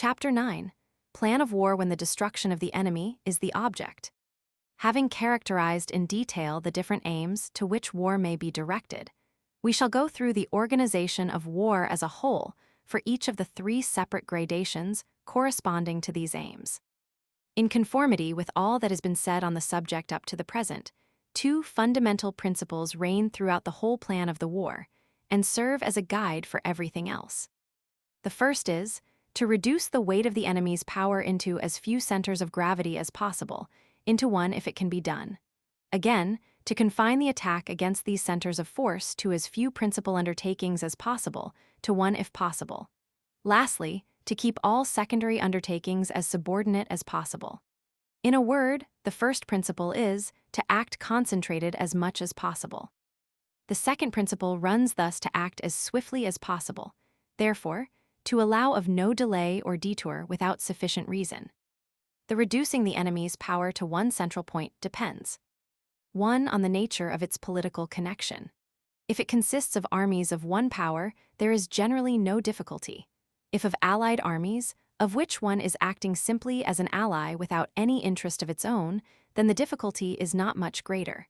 Chapter 9. Plan of war when the destruction of the enemy is the object. Having characterized in detail the different aims to which war may be directed, we shall go through the organization of war as a whole for each of the three separate gradations corresponding to these aims. In conformity with all that has been said on the subject up to the present, two fundamental principles reign throughout the whole plan of the war and serve as a guide for everything else. The first is to reduce the weight of the enemy's power into as few centers of gravity as possible, into one if it can be done. Again, to confine the attack against these centers of force to as few principal undertakings as possible, to one if possible. Lastly, to keep all secondary undertakings as subordinate as possible. In a word, the first principle is to act concentrated as much as possible. The second principle runs thus to act as swiftly as possible, therefore, to allow of no delay or detour without sufficient reason. The reducing the enemy's power to one central point depends. 1. On the nature of its political connection. If it consists of armies of one power, there is generally no difficulty. If of allied armies, of which one is acting simply as an ally without any interest of its own, then the difficulty is not much greater.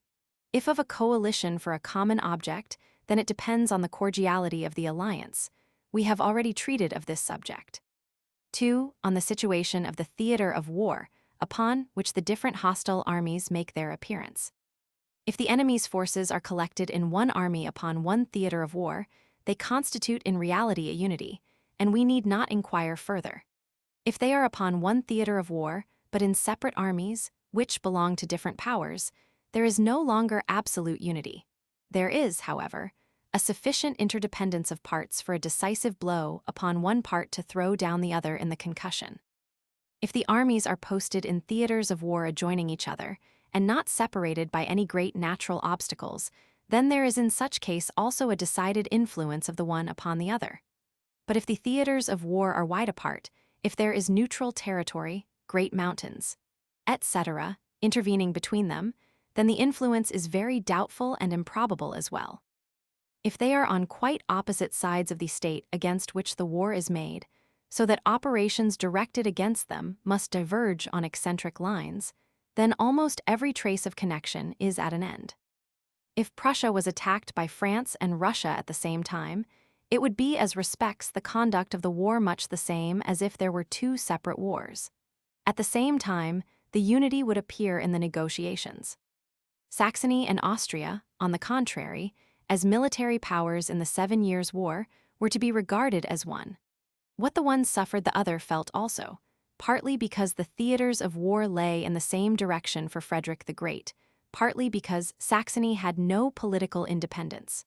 If of a coalition for a common object, then it depends on the cordiality of the alliance. We have already treated of this subject. 2. On the situation of the theater of war, upon which the different hostile armies make their appearance. If the enemy's forces are collected in one army upon one theater of war, they constitute in reality a unity, and we need not inquire further. If they are upon one theater of war, but in separate armies, which belong to different powers, there is no longer absolute unity. There is, however, a sufficient interdependence of parts for a decisive blow upon one part to throw down the other in the concussion. If the armies are posted in theaters of war adjoining each other, and not separated by any great natural obstacles, then there is in such case also a decided influence of the one upon the other. But if the theaters of war are wide apart, if there is neutral territory, great mountains, etc., intervening between them, then the influence is very doubtful and improbable as well. If they are on quite opposite sides of the state against which the war is made, so that operations directed against them must diverge on eccentric lines, then almost every trace of connection is at an end. If Prussia was attacked by France and Russia at the same time, it would be as respects the conduct of the war much the same as if there were two separate wars. At the same time, the unity would appear in the negotiations. Saxony and Austria, on the contrary, as military powers in the 7 Years' War, were to be regarded as one. What the one suffered the other felt also, partly because the theaters of war lay in the same direction for Frederick the Great, partly because Saxony had no political independence.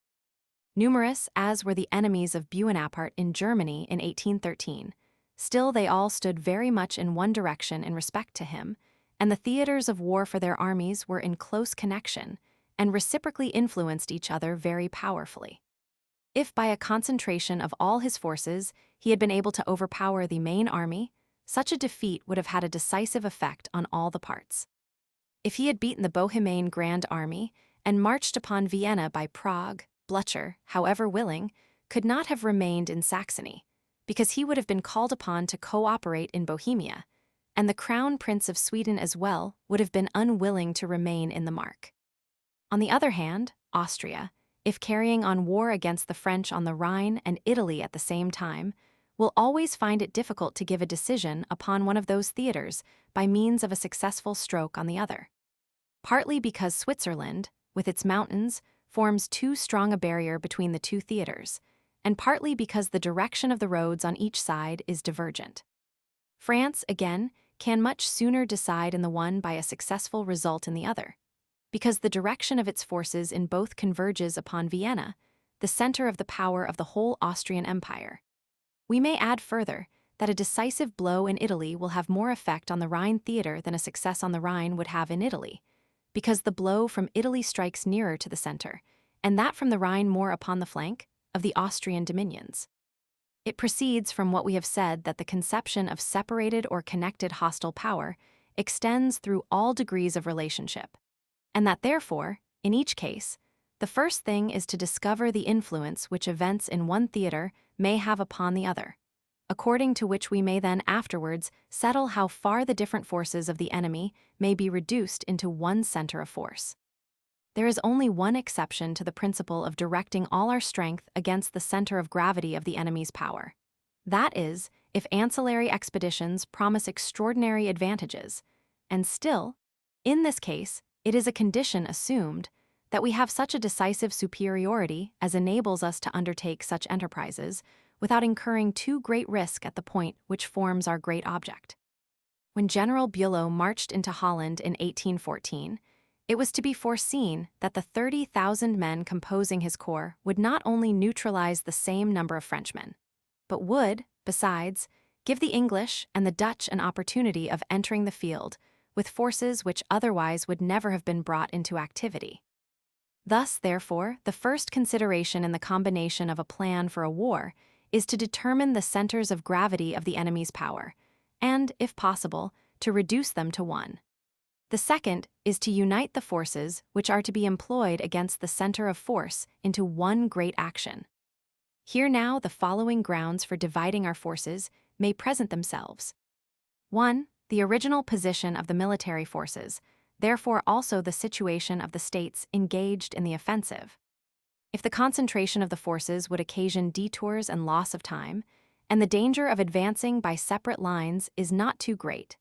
Numerous as were the enemies of Buonaparte in Germany in 1813, still they all stood very much in one direction in respect to him, and the theaters of war for their armies were in close connection, and reciprocally influenced each other very powerfully. If by a concentration of all his forces he had been able to overpower the main army, such a defeat would have had a decisive effect on all the parts. If he had beaten the Bohemian Grand Army and marched upon Vienna by Prague, Blücher, however willing, could not have remained in Saxony, because he would have been called upon to co-operate in Bohemia, and the Crown Prince of Sweden as well would have been unwilling to remain in the Mark. On the other hand, Austria, if carrying on war against the French on the Rhine and Italy at the same time, will always find it difficult to give a decision upon one of those theaters by means of a successful stroke on the other. Partly because Switzerland, with its mountains, forms too strong a barrier between the two theaters, and partly because the direction of the roads on each side is divergent. France, again, can much sooner decide in the one by a successful result in the other, because the direction of its forces in both converges upon Vienna, the center of the power of the whole Austrian Empire. We may add further that a decisive blow in Italy will have more effect on the Rhine theater than a success on the Rhine would have in Italy, because the blow from Italy strikes nearer to the center, and that from the Rhine more upon the flank, of the Austrian dominions. It proceeds from what we have said that the conception of separated or connected hostile power extends through all degrees of relationship, and that therefore, in each case, the first thing is to discover the influence which events in one theater may have upon the other. according to which we may then afterwards settle how far the different forces of the enemy may be reduced into one center of force. There is only one exception to the principle of directing all our strength against the center of gravity of the enemy's power. That is, if ancillary expeditions promise extraordinary advantages, and still, in this case, it is a condition assumed that we have such a decisive superiority as enables us to undertake such enterprises without incurring too great risk at the point which forms our great object. When General Bülow marched into Holland in 1814, it was to be foreseen that the 30,000 men composing his corps would not only neutralize the same number of Frenchmen, but would, besides, give the English and the Dutch an opportunity of entering the field with forces which otherwise would never have been brought into activity. Thus, therefore, the first consideration in the combination of a plan for a war is to determine the centers of gravity of the enemy's power, and, if possible, to reduce them to one. The second is to unite the forces which are to be employed against the center of force into one great action. Here now the following grounds for dividing our forces may present themselves. 1. The original position of the military forces, therefore also the situation of the states engaged in the offensive. If the concentration of the forces would occasion detours and loss of time, and the danger of advancing by separate lines is not too great,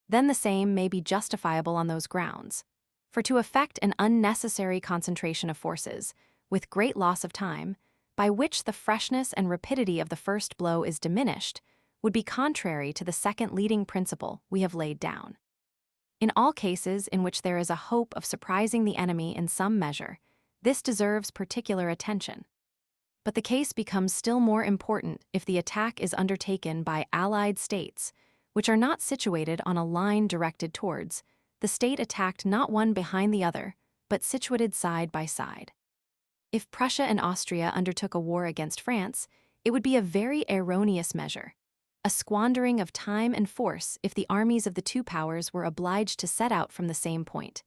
then the same may be justifiable on those grounds. For to effect an unnecessary concentration of forces, with great loss of time, by which the freshness and rapidity of the first blow is diminished, would be contrary to the second leading principle we have laid down. In all cases in which there is a hope of surprising the enemy in some measure, this deserves particular attention. But the case becomes still more important if the attack is undertaken by allied states, which are not situated on a line directed towards the state attacked, not one behind the other, but situated side by side. If Prussia and Austria undertook a war against France, it would be a very erroneous measure, a squandering of time and force if the armies of the two powers were obliged to set out from the same point,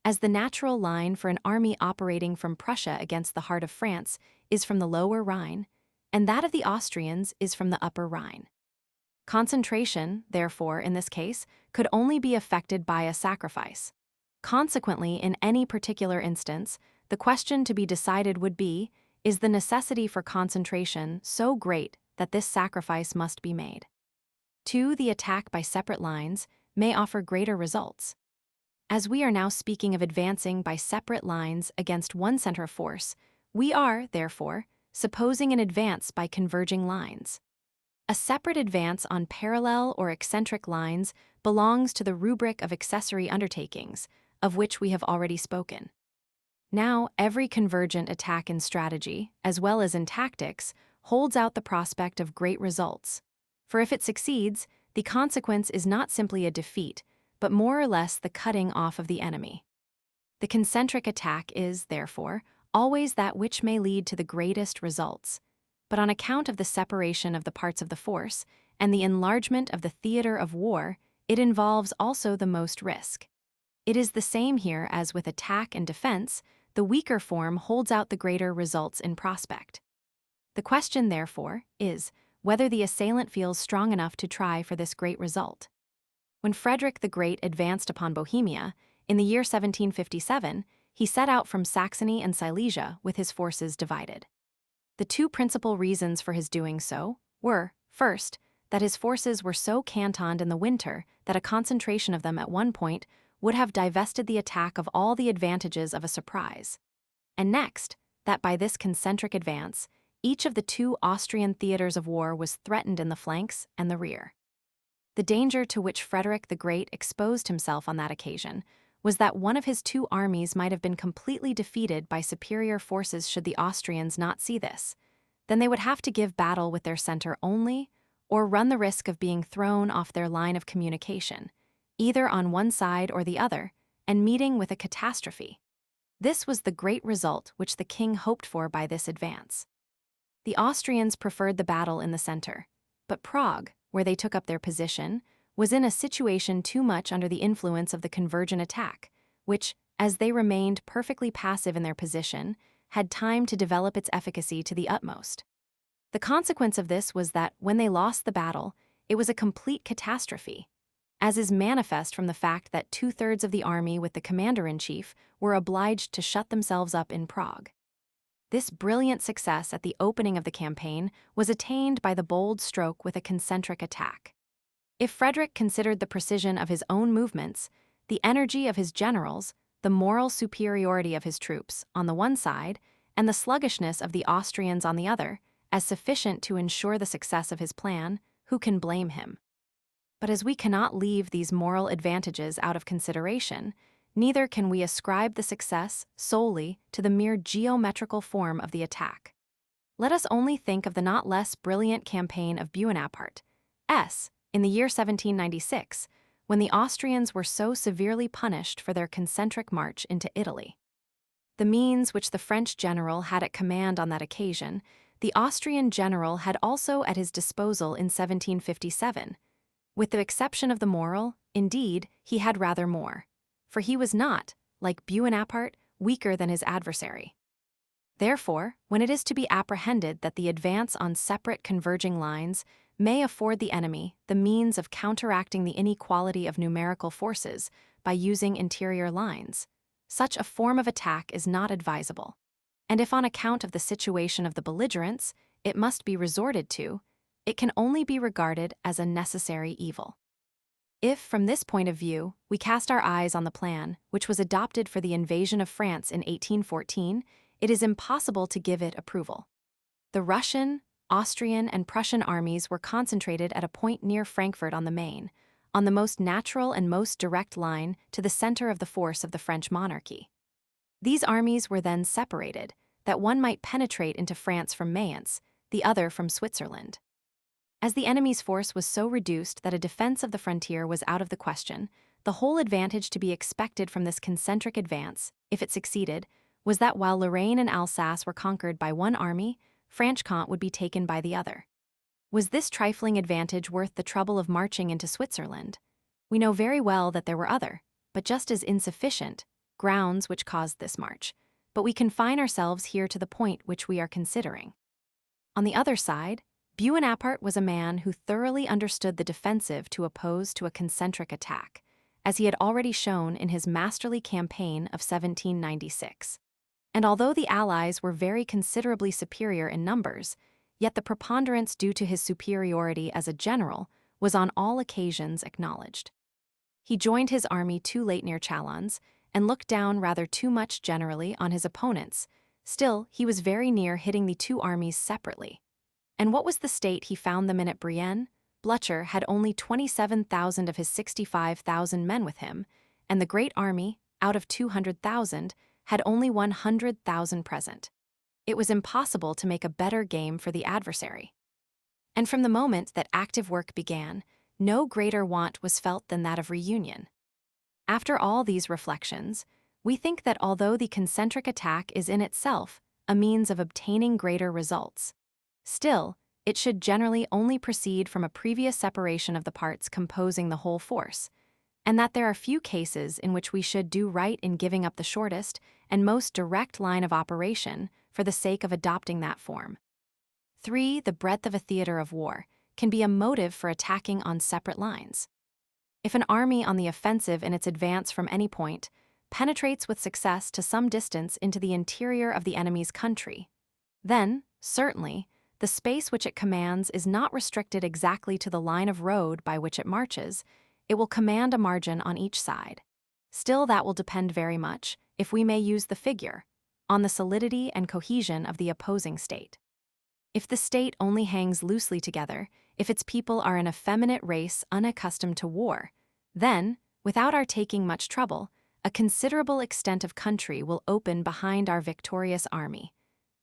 as the natural line for an army operating from Prussia against the heart of France is from the lower Rhine, and that of the Austrians is from the upper Rhine. Concentration, therefore, in this case, could only be effected by a sacrifice. Consequently, in any particular instance, the question to be decided would be, is the necessity for concentration so great that this sacrifice must be made? 2. The attack by separate lines may offer greater results. As we are now speaking of advancing by separate lines against one center of force, we are, therefore, supposing an advance by converging lines. A separate advance on parallel or eccentric lines belongs to the rubric of accessory undertakings, of which we have already spoken. Now, every convergent attack in strategy, as well as in tactics, holds out the prospect of great results. For if it succeeds, the consequence is not simply a defeat, but more or less the cutting off of the enemy. The concentric attack is, therefore, always that which may lead to the greatest results. But on account of the separation of the parts of the force and the enlargement of the theater of war, it involves also the most risk. It is the same here as with attack and defense. The weaker form holds out the greater results in prospect. The question, therefore, is whether the assailant feels strong enough to try for this great result. When Frederick the Great advanced upon Bohemia, in the year 1757, he set out from Saxony and Silesia with his forces divided. The two principal reasons for his doing so were, first, that his forces were so cantoned in the winter that a concentration of them at one point would have divested the attack of all the advantages of a surprise, and next, that by this concentric advance, each of the two Austrian theaters of war was threatened in the flanks and the rear. The danger to which Frederick the Great exposed himself on that occasion was that one of his two armies might have been completely defeated by superior forces should the Austrians not see this. Then they would have to give battle with their center only, or run the risk of being thrown off their line of communication, either on one side or the other, and meeting with a catastrophe. This was the great result which the king hoped for by this advance. The Austrians preferred the battle in the center, but Prague, where they took up their position, was in a situation too much under the influence of the convergent attack, which, as they remained perfectly passive in their position, had time to develop its efficacy to the utmost. The consequence of this was that when they lost the battle, it was a complete catastrophe, as is manifest from the fact that 2/3 of the army with the commander-in-chief were obliged to shut themselves up in Prague. This brilliant success at the opening of the campaign was attained by the bold stroke with a concentric attack. If Frederick considered the precision of his own movements, the energy of his generals, the moral superiority of his troops on the one side, and the sluggishness of the Austrians on the other, as sufficient to ensure the success of his plan, who can blame him? But as we cannot leave these moral advantages out of consideration, neither can we ascribe the success solely to the mere geometrical form of the attack. Let us only think of the not less brilliant campaign of Buonaparte, in the year 1796, when the Austrians were so severely punished for their concentric march into Italy. The means which the French general had at command on that occasion, the Austrian general had also at his disposal in 1757. With the exception of the moral, indeed, he had rather more, for he was not, like Buonaparte, weaker than his adversary. Therefore, when it is to be apprehended that the advance on separate converging lines may afford the enemy the means of counteracting the inequality of numerical forces by using interior lines, such a form of attack is not advisable, and if on account of the situation of the belligerents it must be resorted to, it can only be regarded as a necessary evil. If, from this point of view, we cast our eyes on the plan which was adopted for the invasion of France in 1814, it is impossible to give it approval. The Russian, Austrian, and Prussian armies were concentrated at a point near Frankfurt on the Main, on the most natural and most direct line to the center of the force of the French monarchy. These armies were then separated, that one might penetrate into France from Mayence, the other from Switzerland. As the enemy's force was so reduced that a defense of the frontier was out of the question, the whole advantage to be expected from this concentric advance, if it succeeded, was that while Lorraine and Alsace were conquered by one army, Franche-Comté would be taken by the other. Was this trifling advantage worth the trouble of marching into Switzerland? We know very well that there were other, but just as insufficient, grounds which caused this march, but we confine ourselves here to the point which we are considering. On the other side, Buonaparte was a man who thoroughly understood the defensive to oppose to a concentric attack, as he had already shown in his masterly campaign of 1796. And although the Allies were very considerably superior in numbers, yet the preponderance due to his superiority as a general was on all occasions acknowledged. He joined his army too late near Chalons, and looked down rather too much generally on his opponents. Still, he was very near hitting the two armies separately. And what was the state he found them in at Brienne? Blücher had only 27,000 of his 65,000 men with him, and the great army, out of 200,000, had only 100,000 present. It was impossible to make a better game for the adversary. And from the moment that active work began, no greater want was felt than that of reunion. After all these reflections, we think that although the concentric attack is in itself a means of obtaining greater results, still, it should generally only proceed from a previous separation of the parts composing the whole force, and that there are few cases in which we should do right in giving up the shortest and most direct line of operation for the sake of adopting that form. 3. The breadth of a theater of war can be a motive for attacking on separate lines. If an army on the offensive in its advance from any point penetrates with success to some distance into the interior of the enemy's country, then, certainly, the space which it commands is not restricted exactly to the line of road by which it marches. It will command a margin on each side. Still, that will depend very much, if we may use the figure, on the solidity and cohesion of the opposing state. If the state only hangs loosely together, if its people are an effeminate race unaccustomed to war, then, without our taking much trouble, a considerable extent of country will open behind our victorious army.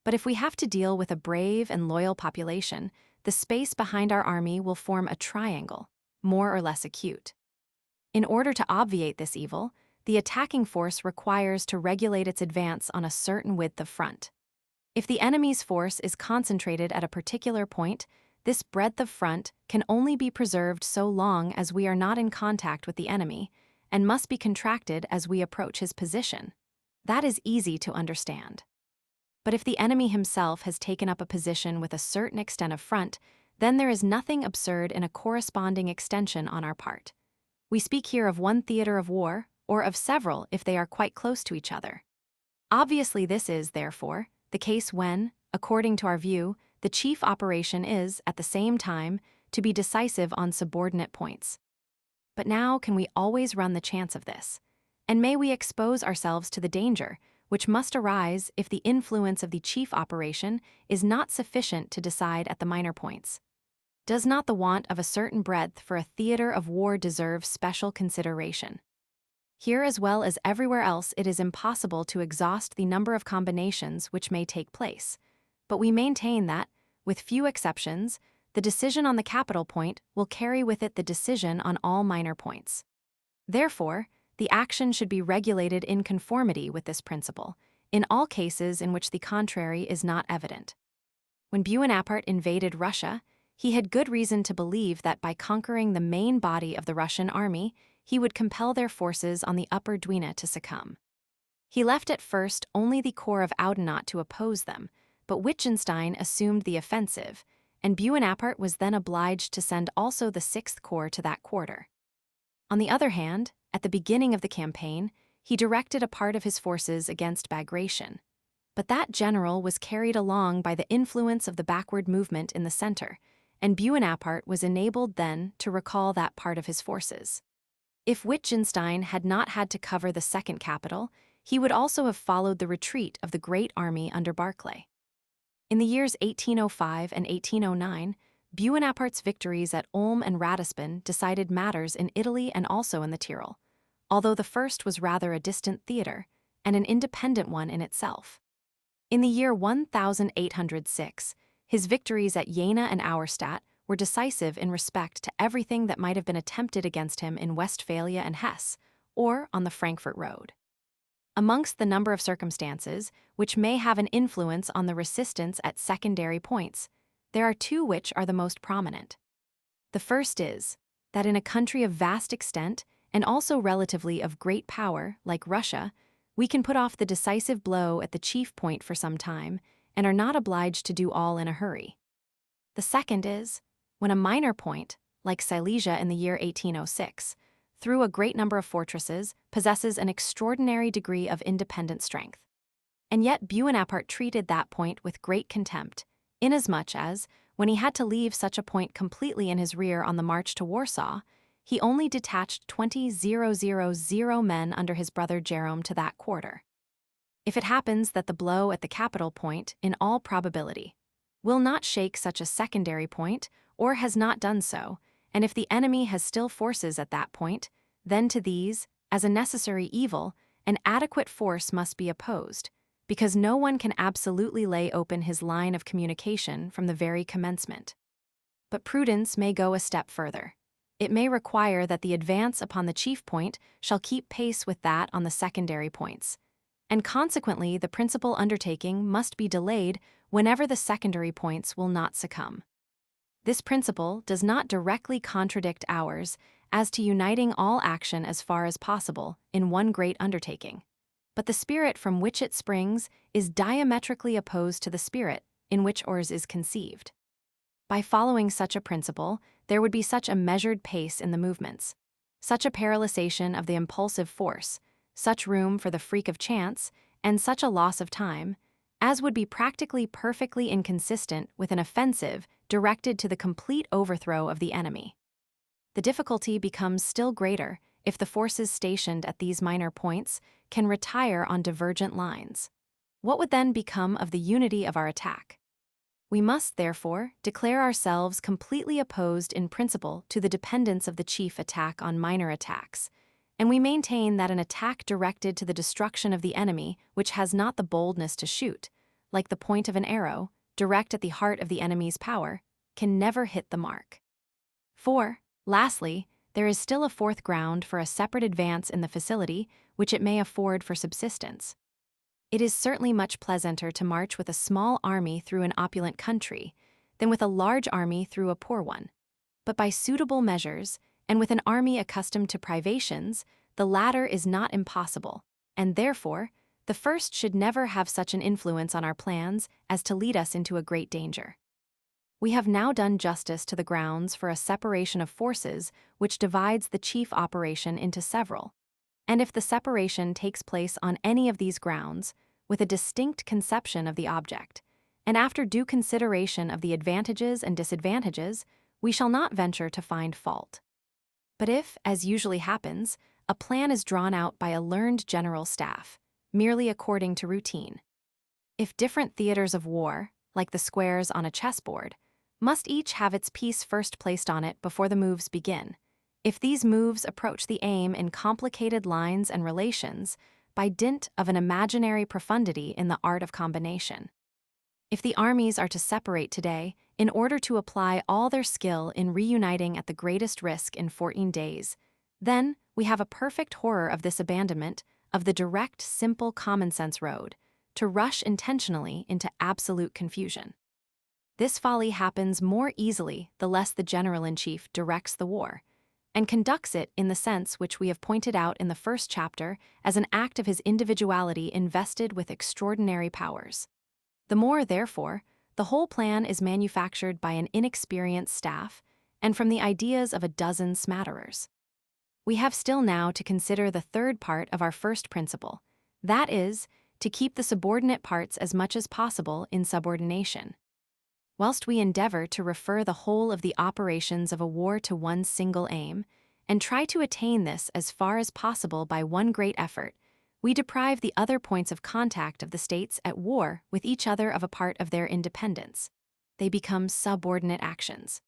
But if we have to deal with a brave and loyal population, the space behind our army will form a triangle, more or less acute. In order to obviate this evil, the attacking force requires to regulate its advance on a certain width of front. If the enemy's force is concentrated at a particular point, this breadth of front can only be preserved so long as we are not in contact with the enemy, and must be contracted as we approach his position. That is easy to understand. But if the enemy himself has taken up a position with a certain extent of front, then there is nothing absurd in a corresponding extension on our part. We speak here of one theater of war, or of several if they are quite close to each other. Obviously, this is, therefore, the case when, according to our view, the chief operation is, at the same time, to be decisive on subordinate points. But now can we always run the chance of this? And may we expose ourselves to the danger, which must arise if the influence of the chief operation is not sufficient to decide at the minor points? Does not the want of a certain breadth for a theater of war deserve special consideration? Here as well as everywhere else, it is impossible to exhaust the number of combinations which may take place, but we maintain that, with few exceptions, the decision on the capital point will carry with it the decision on all minor points. Therefore, the action should be regulated in conformity with this principle, in all cases in which the contrary is not evident. When Buonaparte invaded Russia, he had good reason to believe that by conquering the main body of the Russian army, he would compel their forces on the upper Dwina to succumb. He left at first only the corps of Oudenot to oppose them, but Wittgenstein assumed the offensive, and Buonaparte was then obliged to send also the 6th Corps to that quarter. On the other hand, at the beginning of the campaign, he directed a part of his forces against Bagration. But that general was carried along by the influence of the backward movement in the center, and Buonaparte was enabled then to recall that part of his forces. If Wittgenstein had not had to cover the second capital, he would also have followed the retreat of the great army under Barclay. In the years 1805 and 1809, Buonaparte's victories at Ulm and Ratisbon decided matters in Italy and also in the Tyrol, although the first was rather a distant theater, and an independent one in itself. In the year 1806, his victories at Jena and Auerstadt were decisive in respect to everything that might have been attempted against him in Westphalia and Hesse, or on the Frankfurt road. Amongst the number of circumstances which may have an influence on the resistance at secondary points, there are two which are the most prominent. The first is, that in a country of vast extent, and also relatively of great power, like Russia, we can put off the decisive blow at the chief point for some time, and are not obliged to do all in a hurry. The second is, when a minor point, like Silesia in the year 1806, through a great number of fortresses, possesses an extraordinary degree of independent strength. And yet Buonaparte treated that point with great contempt, inasmuch as, when he had to leave such a point completely in his rear on the march to Warsaw, he only detached 20,000 men under his brother Jerome to that quarter. If it happens that the blow at the capital point, in all probability, will not shake such a secondary point, or has not done so, and if the enemy has still forces at that point, then to these, as a necessary evil, an adequate force must be opposed, because no one can absolutely lay open his line of communication from the very commencement. But prudence may go a step further. It may require that the advance upon the chief point shall keep pace with that on the secondary points, and consequently the principal undertaking must be delayed whenever the secondary points will not succumb. This principle does not directly contradict ours as to uniting all action as far as possible in one great undertaking, but the spirit from which it springs is diametrically opposed to the spirit in which ours is conceived. By following such a principle, there would be such a measured pace in the movements, such a paralyzation of the impulsive force, such room for the freak of chance, and such a loss of time, as would be practically perfectly inconsistent with an offensive directed to the complete overthrow of the enemy. The difficulty becomes still greater if the forces stationed at these minor points can retire on divergent lines. What would then become of the unity of our attack? We must, therefore, declare ourselves completely opposed in principle to the dependence of the chief attack on minor attacks, and we maintain that an attack directed to the destruction of the enemy which has not the boldness to shoot, like the point of an arrow, direct at the heart of the enemy's power, can never hit the mark. 4. Lastly, there is still a fourth ground for a separate advance in the facility which it may afford for subsistence. It is certainly much pleasanter to march with a small army through an opulent country than with a large army through a poor one. But by suitable measures, and with an army accustomed to privations, the latter is not impossible, and therefore The first should never have such an influence on our plans as to lead us into a great danger. We have now done justice to the grounds for a separation of forces which divides the chief operation into several. And if the separation takes place on any of these grounds, with a distinct conception of the object, and after due consideration of the advantages and disadvantages, we shall not venture to find fault. But if, as usually happens, a plan is drawn out by a learned general staff, merely according to routine, if different theaters of war, like the squares on a chessboard, must each have its piece first placed on it before the moves begin, if these moves approach the aim in complicated lines and relations by dint of an imaginary profundity in the art of combination, if the armies are to separate today in order to apply all their skill in reuniting at the greatest risk in 14 days, then we have a perfect horror of this abandonment of the direct, simple common-sense road, to rush intentionally into absolute confusion. This folly happens more easily the less the general-in-chief directs the war, and conducts it in the sense which we have pointed out in the first chapter as an act of his individuality invested with extraordinary powers. The more, therefore, the whole plan is manufactured by an inexperienced staff and from the ideas of a dozen smatterers. We have still now to consider the third part of our first principle, that is, to keep the subordinate parts as much as possible in subordination. Whilst we endeavor to refer the whole of the operations of a war to one single aim, and try to attain this as far as possible by one great effort, we deprive the other points of contact of the states at war with each other of a part of their independence. They become subordinate actions.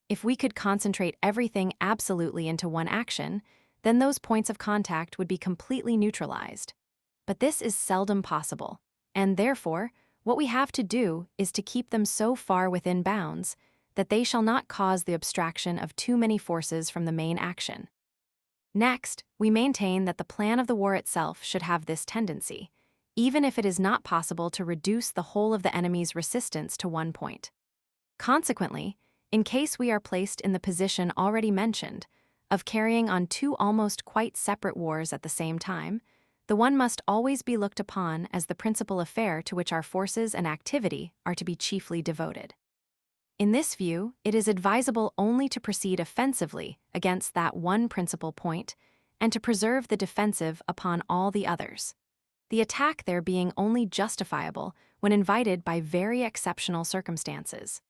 If we could concentrate everything absolutely into one action, then those points of contact would be completely neutralized. But this is seldom possible, and therefore, what we have to do is to keep them so far within bounds that they shall not cause the abstraction of too many forces from the main action. Next, we maintain that the plan of the war itself should have this tendency, even if it is not possible to reduce the whole of the enemy's resistance to one point. Consequently, in case we are placed in the position already mentioned, of carrying on two almost quite separate wars at the same time, the one must always be looked upon as the principal affair to which our forces and activity are to be chiefly devoted. In this view, it is advisable only to proceed offensively against that one principal point, and to preserve the defensive upon all the others, the attack there being only justifiable when invited by very exceptional circumstances.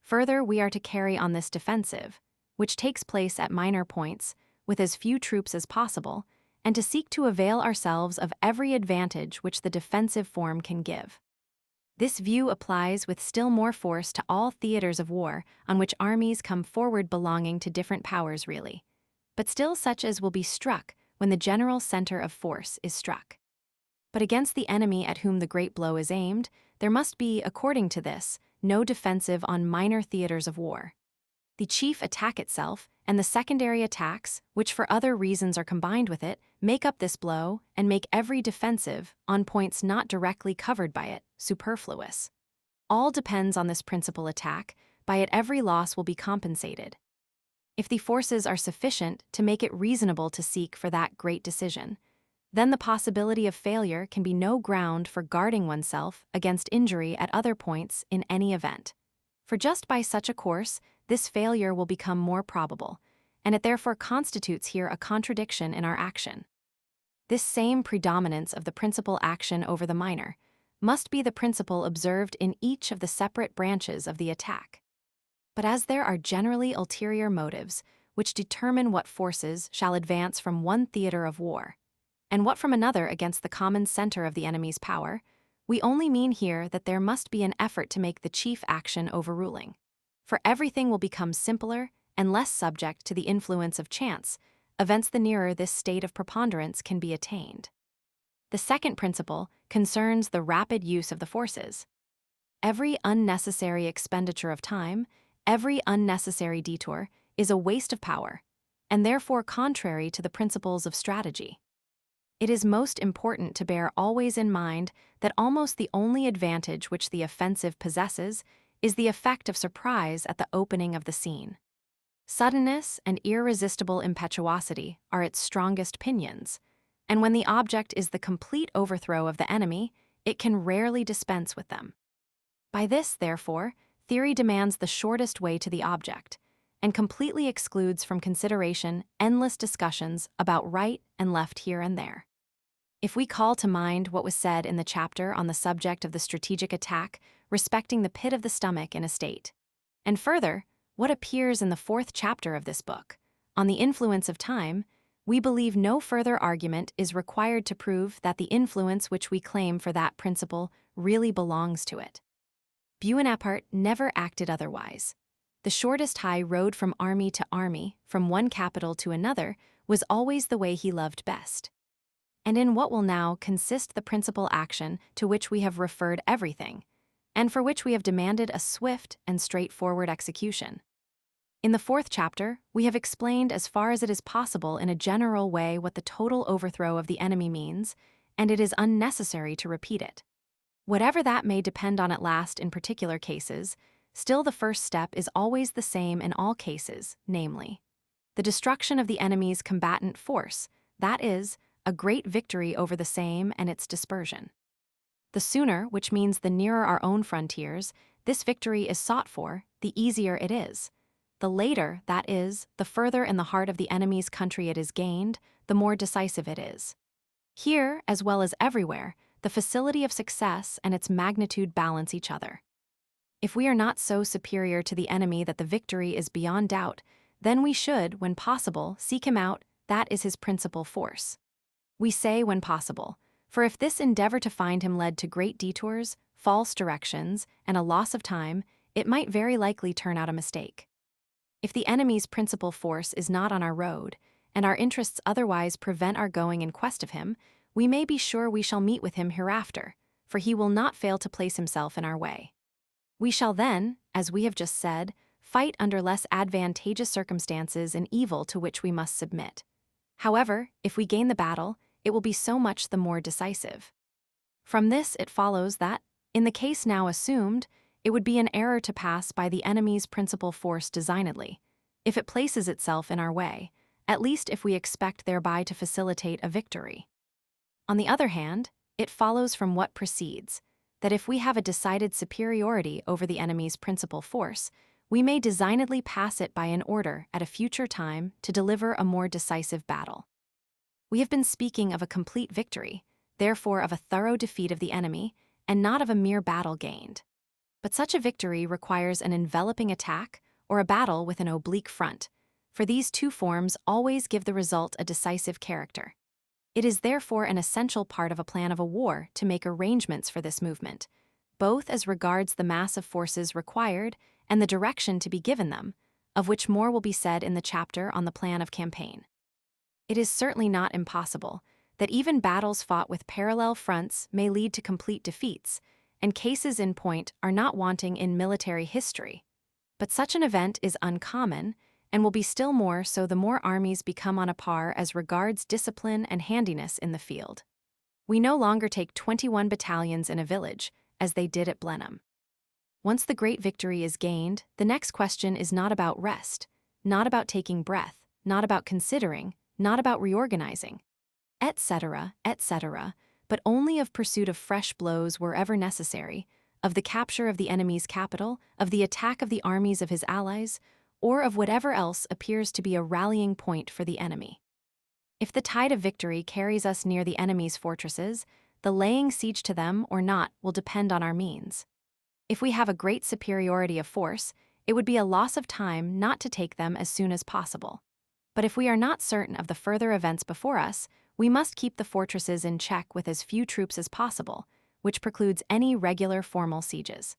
Further, we are to carry on this defensive, which takes place at minor points, with as few troops as possible, and to seek to avail ourselves of every advantage which the defensive form can give. This view applies with still more force to all theaters of war on which armies come forward belonging to different powers really, but still such as will be struck when the general center of force is struck. But against the enemy at whom the great blow is aimed, there must be, according to this, no defensive on minor theaters of war. The chief attack itself, and the secondary attacks, which for other reasons are combined with it, make up this blow and make every defensive, on points not directly covered by it, superfluous. All depends on this principal attack, by it every loss will be compensated. If the forces are sufficient to make it reasonable to seek for that great decision, then the possibility of failure can be no ground for guarding oneself against injury at other points in any event. For just by such a course, this failure will become more probable, and it therefore constitutes here a contradiction in our action. This same predominance of the principal action over the minor must be the principle observed in each of the separate branches of the attack. But as there are generally ulterior motives which determine what forces shall advance from one theater of war, and what from another against the common center of the enemy's power, we only mean here that there must be an effort to make the chief action overruling. For everything will become simpler and less subject to the influence of chance, events the nearer this state of preponderance can be attained. The second principle concerns the rapid use of the forces. Every unnecessary expenditure of time, every unnecessary detour, is a waste of power, and therefore contrary to the principles of strategy. It is most important to bear always in mind that almost the only advantage which the offensive possesses is the effect of surprise at the opening of the scene. Suddenness and irresistible impetuosity are its strongest pinions, and when the object is the complete overthrow of the enemy, it can rarely dispense with them. By this, therefore, theory demands the shortest way to the object, and completely excludes from consideration endless discussions about right and left here and there. If we call to mind what was said in the chapter on the subject of the strategic attack respecting the pit of the stomach in a state, and further, what appears in the 4th chapter of this book, on the influence of time, we believe no further argument is required to prove that the influence which we claim for that principle really belongs to it. Buonaparte never acted otherwise. The shortest high road from army to army, from one capital to another, was always the way he loved best. And in what will now consist the principal action to which we have referred everything, and for which we have demanded a swift and straightforward execution. In the 4th chapter, we have explained as far as it is possible in a general way what the total overthrow of the enemy means, and it is unnecessary to repeat it. Whatever that may depend on at last in particular cases, still the first step is always the same in all cases, namely, the destruction of the enemy's combatant force, that is, a great victory over the same and its dispersion. The sooner, which means the nearer our own frontiers, this victory is sought for, the easier it is. The later, that is, the further in the heart of the enemy's country it is gained, the more decisive it is. Here, as well as everywhere, the facility of success and its magnitude balance each other. If we are not so superior to the enemy that the victory is beyond doubt, then we should, when possible, seek him out, that is his principal force. We say when possible, for if this endeavor to find him led to great detours, false directions, and a loss of time, it might very likely turn out a mistake. If the enemy's principal force is not on our road, and our interests otherwise prevent our going in quest of him, we may be sure we shall meet with him hereafter, for he will not fail to place himself in our way. We shall then, as we have just said, fight under less advantageous circumstances and evil to which we must submit. However, if we gain the battle, it will be so much the more decisive. From this it follows that, in the case now assumed, it would be an error to pass by the enemy's principal force designedly, if it places itself in our way, at least if we expect thereby to facilitate a victory. On the other hand, it follows from what precedes, that if we have a decided superiority over the enemy's principal force, we may designedly pass it by an order at a future time to deliver a more decisive battle. We have been speaking of a complete victory, therefore of a thorough defeat of the enemy, and not of a mere battle gained. But such a victory requires an enveloping attack or a battle with an oblique front, for these two forms always give the result a decisive character. It is therefore an essential part of a plan of a war to make arrangements for this movement, both as regards the mass of forces required and the direction to be given them, of which more will be said in the chapter on the plan of campaign. It is certainly not impossible that even battles fought with parallel fronts may lead to complete defeats, and cases in point are not wanting in military history. But such an event is uncommon, and will be still more so the more armies become on a par as regards discipline and handiness in the field. We no longer take 21 battalions in a village, as they did at Blenheim. Once the great victory is gained, the next question is not about rest, not about taking breath, not about considering, not about reorganizing, etc., but only of pursuit of fresh blows wherever necessary, of the capture of the enemy's capital, of the attack of the armies of his allies, or of whatever else appears to be a rallying point for the enemy. If the tide of victory carries us near the enemy's fortresses, the laying siege to them or not will depend on our means. If we have a great superiority of force, it would be a loss of time not to take them as soon as possible. But if we are not certain of the further events before us, we must keep the fortresses in check with as few troops as possible, which precludes any regular formal sieges.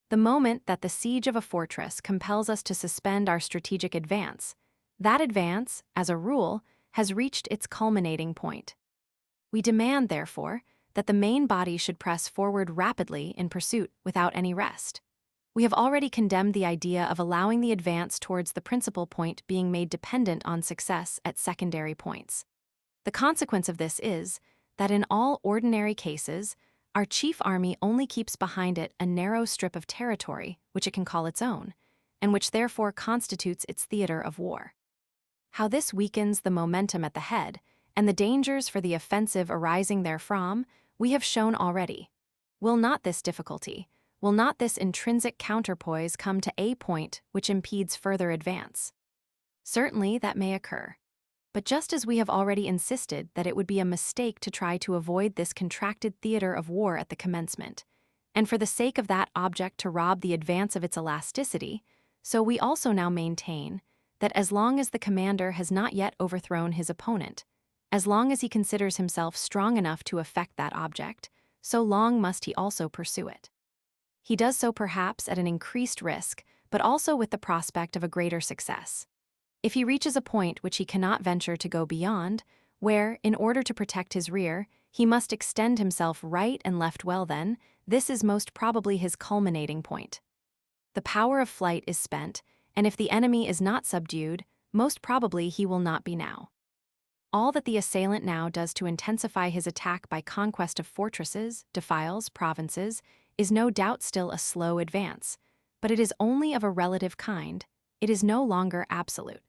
The moment that the siege of a fortress compels us to suspend our strategic advance, that advance, as a rule, has reached its culminating point. We demand, therefore, that the main body should press forward rapidly in pursuit without any rest. We have already condemned the idea of allowing the advance towards the principal point being made dependent on success at secondary points. The consequence of this is that in all ordinary cases, our chief army only keeps behind it a narrow strip of territory which it can call its own, and which therefore constitutes its theater of war. How this weakens the momentum at the head, and the dangers for the offensive arising therefrom, we have shown already. Will not this difficulty, will not this intrinsic counterpoise come to a point which impedes further advance? Certainly that may occur. But just as we have already insisted that it would be a mistake to try to avoid this contracted theater of war at the commencement, and for the sake of that object to rob the advance of its elasticity, so we also now maintain that as long as the commander has not yet overthrown his opponent, as long as he considers himself strong enough to effect that object, so long must he also pursue it. He does so perhaps at an increased risk, but also with the prospect of a greater success. If he reaches a point which he cannot venture to go beyond, where, in order to protect his rear, he must extend himself right and left, well then, this is most probably his culminating point. The power of flight is spent, and if the enemy is not subdued, most probably he will not be now. All that the assailant now does to intensify his attack by conquest of fortresses, defiles, provinces, is no doubt still a slow advance, but it is only of a relative kind. It is no longer absolute.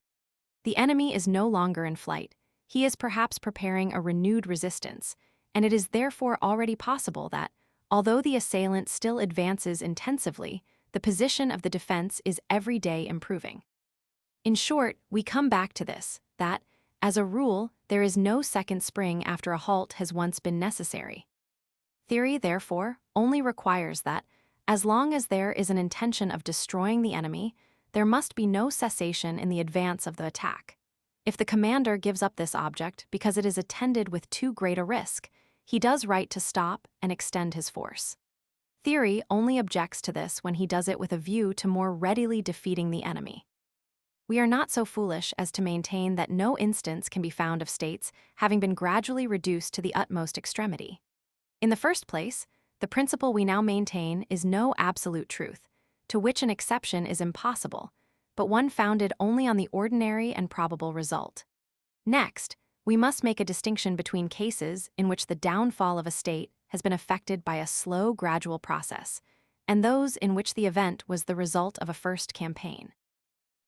The enemy is no longer in flight. He is perhaps preparing a renewed resistance, and it is therefore already possible that, although the assailant still advances intensively, the position of the defense is every day improving. In short, we come back to this, that, as a rule, there is no second spring after a halt has once been necessary. Theory, therefore, only requires that, as long as there is an intention of destroying the enemy, there must be no cessation in the advance of the attack. If the commander gives up this object because it is attended with too great a risk, he does right to stop and extend his force. Theory only objects to this when he does it with a view to more readily defeating the enemy. We are not so foolish as to maintain that no instance can be found of states having been gradually reduced to the utmost extremity. In the first place, the principle we now maintain is no absolute truth, to which an exception is impossible, but one founded only on the ordinary and probable result. Next, we must make a distinction between cases in which the downfall of a state has been effected by a slow, gradual process, and those in which the event was the result of a first campaign.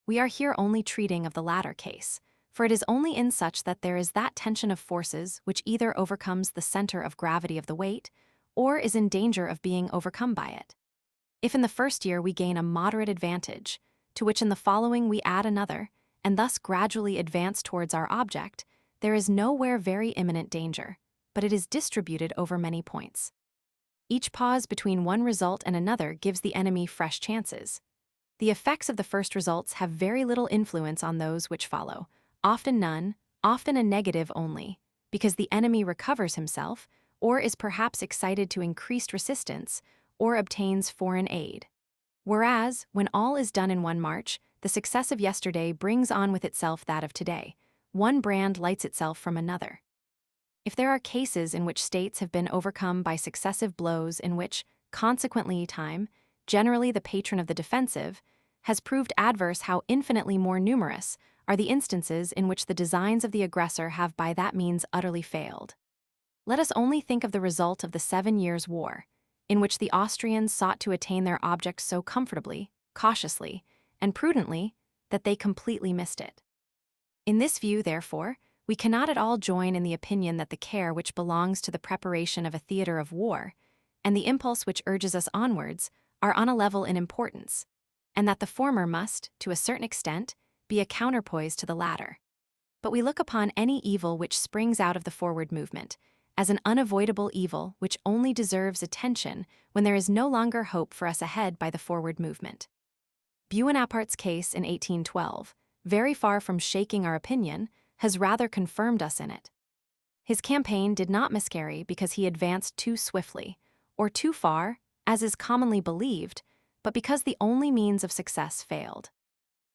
We are here only treating of the latter case, for it is only in such that there is that tension of forces which either overcomes the center of gravity of the weight, or is in danger of being overcome by it. If in the first year we gain a moderate advantage, to which in the following we add another, and thus gradually advance towards our object, there is nowhere very imminent danger, but it is distributed over many points. Each pause between one result and another gives the enemy fresh chances. The effects of the first results have very little influence on those which follow, often none, often a negative only, because the enemy recovers himself, or is perhaps excited to increased resistance, or obtains foreign aid. Whereas, when all is done in one march, the success of yesterday brings on with itself that of today. One brand lights itself from another. If there are cases in which states have been overcome by successive blows in which, consequently, time, generally the patron of the defensive, has proved adverse, how infinitely more numerous are the instances in which the designs of the aggressor have by that means utterly failed. Let us only think of the result of the 7 Years' War, in which the Austrians sought to attain their object so comfortably, cautiously, and prudently that they completely missed it. In this view, therefore, we cannot at all join in the opinion that the care which belongs to the preparation of a theater of war, and the impulse which urges us onwards, are on a level in importance, and that the former must, to a certain extent, be a counterpoise to the latter. But we look upon any evil which springs out of the forward movement as an unavoidable evil which only deserves attention when there is no longer hope for us ahead by the forward movement. Buonaparte's case in 1812, very far from shaking our opinion, has rather confirmed us in it. His campaign did not miscarry because he advanced too swiftly, or too far, as is commonly believed, but because the only means of success failed.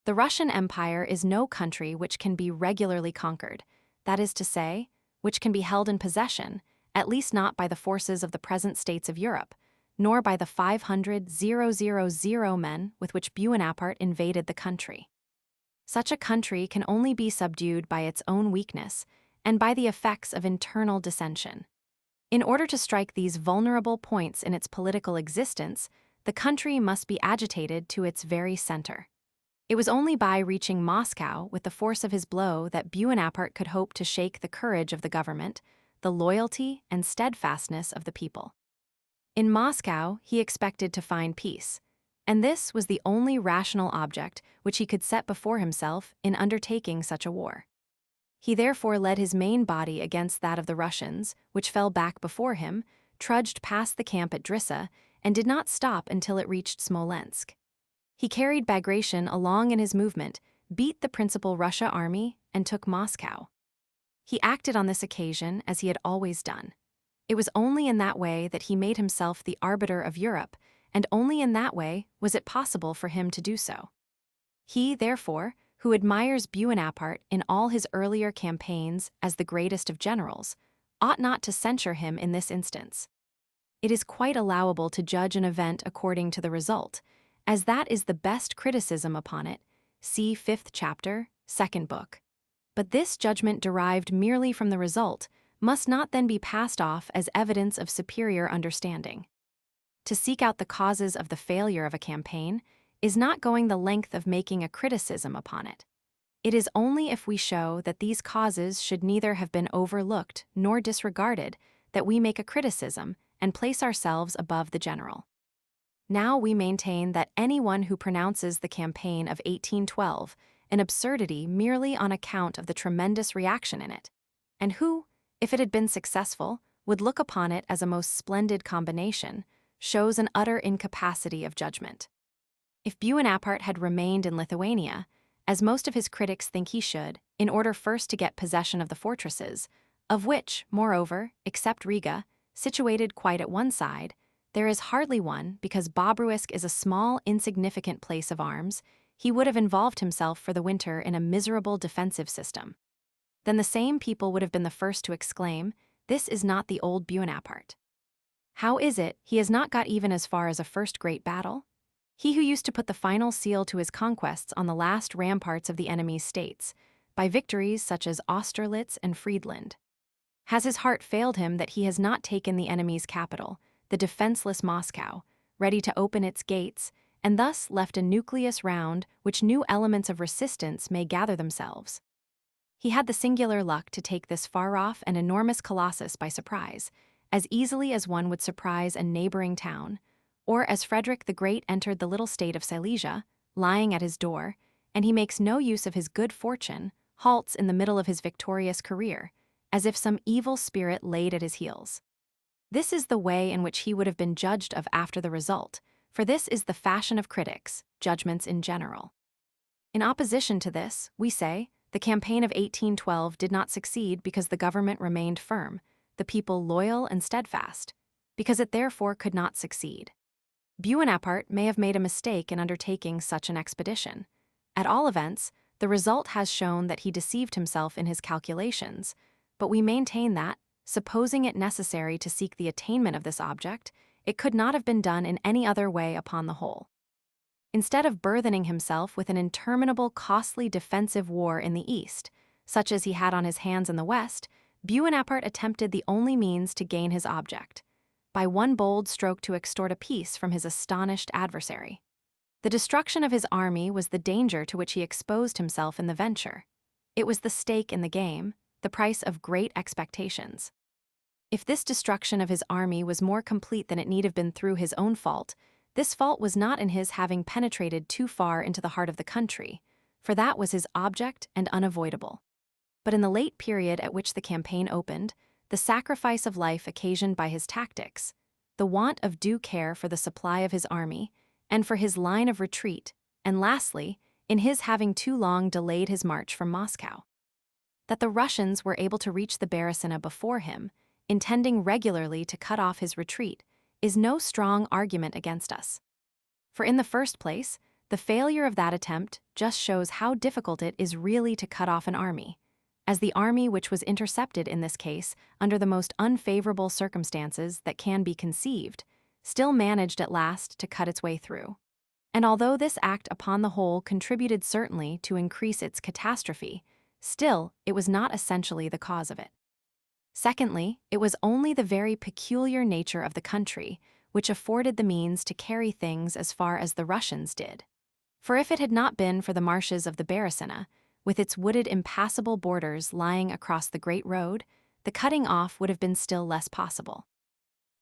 The Russian Empire is no country which can be regularly conquered, that is to say, which can be held in possession, at least not by the forces of the present states of Europe, nor by the 500,000 men with which Buonaparte invaded the country. Such a country can only be subdued by its own weakness and by the effects of internal dissension. In order to strike these vulnerable points in its political existence, the country must be agitated to its very center. It was only by reaching Moscow with the force of his blow that Buonaparte could hope to shake the courage of the government, the loyalty and steadfastness of the people. In Moscow, he expected to find peace, and this was the only rational object which he could set before himself in undertaking such a war. He therefore led his main body against that of the Russians, which fell back before him, trudged past the camp at Drissa, and did not stop until it reached Smolensk. He carried Bagration along in his movement, beat the principal Russia army, and took Moscow. He acted on this occasion as he had always done. It was only in that way that he made himself the arbiter of Europe, and only in that way was it possible for him to do so. He, therefore, who admires Buonaparte in all his earlier campaigns as the greatest of generals, ought not to censure him in this instance. It is quite allowable to judge an event according to the result, as that is the best criticism upon it. See 5th chapter, 2nd book. But this judgment derived merely from the result must not then be passed off as evidence of superior understanding. To seek out the causes of the failure of a campaign is not going the length of making a criticism upon it. It is only if we show that these causes should neither have been overlooked nor disregarded that we make a criticism and place ourselves above the general. Now we maintain that anyone who pronounces the campaign of 1812 an absurdity merely on account of the tremendous reaction in it, and who, if it had been successful, would look upon it as a most splendid combination, shows an utter incapacity of judgment. If Buonaparte had remained in Lithuania, as most of his critics think he should, in order first to get possession of the fortresses, of which, moreover, except Riga, situated quite at one side, there is hardly one, because Bobruisk is a small, insignificant place of arms, he would have involved himself for the winter in a miserable defensive system. Then the same people would have been the first to exclaim, "This is not the old Buonaparte. How is it he has not got even as far as a first great battle? He who used to put the final seal to his conquests on the last ramparts of the enemy's states, by victories such as Austerlitz and Friedland. Has his heart failed him that he has not taken the enemy's capital, the defenseless Moscow, ready to open its gates, and thus left a nucleus round which new elements of resistance may gather themselves? He had the singular luck to take this far-off and enormous colossus by surprise, as easily as one would surprise a neighboring town, or as Frederick the Great entered the little state of Silesia, lying at his door, and he makes no use of his good fortune, halts in the middle of his victorious career, as if some evil spirit laid at his heels. This is the way in which he would have been judged of after the result, for this is the fashion of critics, judgments in general. In opposition to this, we say, the campaign of 1812 did not succeed because the government remained firm, the people loyal and steadfast, because it therefore could not succeed. Buonaparte may have made a mistake in undertaking such an expedition. At all events, the result has shown that he deceived himself in his calculations, but we maintain that, supposing it necessary to seek the attainment of this object, it could not have been done in any other way upon the whole. Instead of burthening himself with an interminable costly defensive war in the east, such as he had on his hands in the west, Buonaparte attempted the only means to gain his object, by one bold stroke to extort a peace from his astonished adversary. The destruction of his army was the danger to which he exposed himself in the venture. It was the stake in the game, the price of great expectations. If this destruction of his army was more complete than it need have been through his own fault, this fault was not in his having penetrated too far into the heart of the country, for that was his object and unavoidable. But in the late period at which the campaign opened, the sacrifice of life occasioned by his tactics, the want of due care for the supply of his army, and for his line of retreat, and lastly, in his having too long delayed his march from Moscow. That the Russians were able to reach the Beresina before him, intending regularly to cut off his retreat, is no strong argument against us. For in the first place, the failure of that attempt just shows how difficult it is really to cut off an army, as the army which was intercepted in this case, under the most unfavorable circumstances that can be conceived, still managed at last to cut its way through. And although this act upon the whole contributed certainly to increase its catastrophe, still it was not essentially the cause of it. Secondly, it was only the very peculiar nature of the country which afforded the means to carry things as far as the Russians did. For if it had not been for the marshes of the Beresina, with its wooded impassable borders lying across the great road, the cutting off would have been still less possible.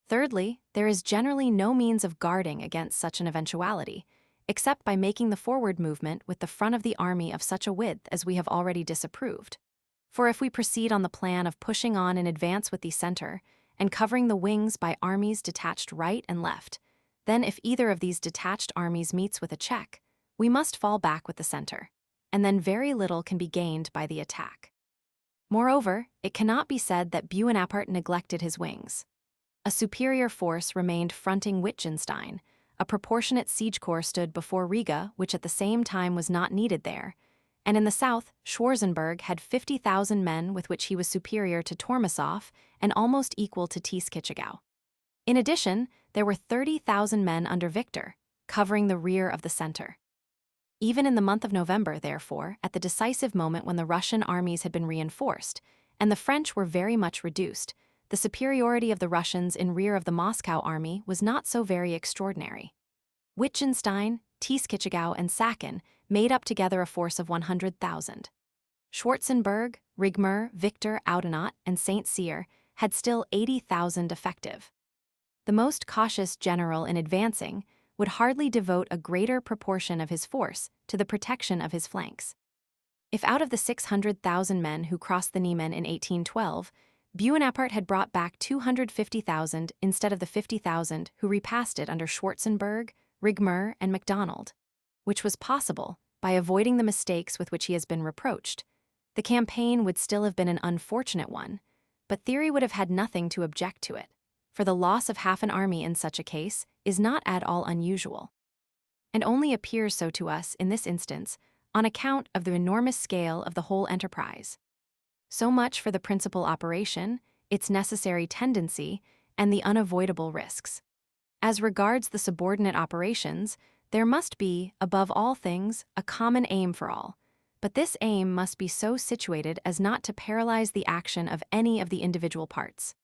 Thirdly, there is generally no means of guarding against such an eventuality, except by making the forward movement with the front of the army of such a width as we have already disapproved. For if we proceed on the plan of pushing on in advance with the center, and covering the wings by armies detached right and left, then if either of these detached armies meets with a check, we must fall back with the center, and then very little can be gained by the attack. Moreover, it cannot be said that Buonaparte neglected his wings. A superior force remained fronting Wittgenstein, a proportionate siege corps stood before Riga, which at the same time was not needed there, and in the south, Schwarzenberg had 50,000 men with which he was superior to Tormasov and almost equal to Tysz-Kichagau. In addition, there were 30,000 men under Victor, covering the rear of the center. Even in the month of November, therefore, at the decisive moment when the Russian armies had been reinforced, and the French were very much reduced, the superiority of the Russians in rear of the Moscow army was not so very extraordinary. Wittgenstein, Tysz-Kichagau, and Sacken made up together a force of 100,000. Schwarzenberg, Rigmer, Victor, Oudenot, and St. Cyr had still 80,000 effective. The most cautious general in advancing would hardly devote a greater proportion of his force to the protection of his flanks. If out of the 600,000 men who crossed the Niemen in 1812, Buonaparte had brought back 250,000 instead of the 50,000 who repassed it under Schwarzenberg, Rigmer, and MacDonald, which was possible by avoiding the mistakes with which he has been reproached, the campaign would still have been an unfortunate one, but theory would have had nothing to object to it, for the loss of half an army in such a case is not at all unusual, and only appears so to us in this instance on account of the enormous scale of the whole enterprise. So much for the principal operation, its necessary tendency, and the unavoidable risks. As regards the subordinate operations, there must be, above all things, a common aim for all, but this aim must be so situated as not to paralyze the action of any of the individual parts.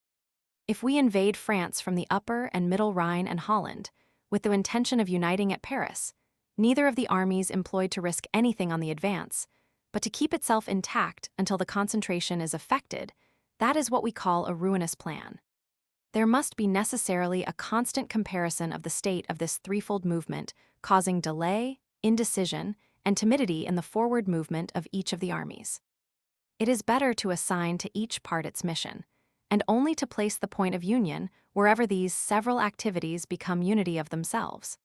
If we invade France from the upper and middle Rhine and Holland, with the intention of uniting at Paris, neither of the armies employed to risk anything on the advance, but to keep itself intact until the concentration is effected, that is what we call a ruinous plan. There must be necessarily a constant comparison of the state of this threefold movement, causing delay, indecision, and timidity in the forward movement of each of the armies. It is better to assign to each part its mission, and only to place the point of union wherever these several activities become unity of themselves.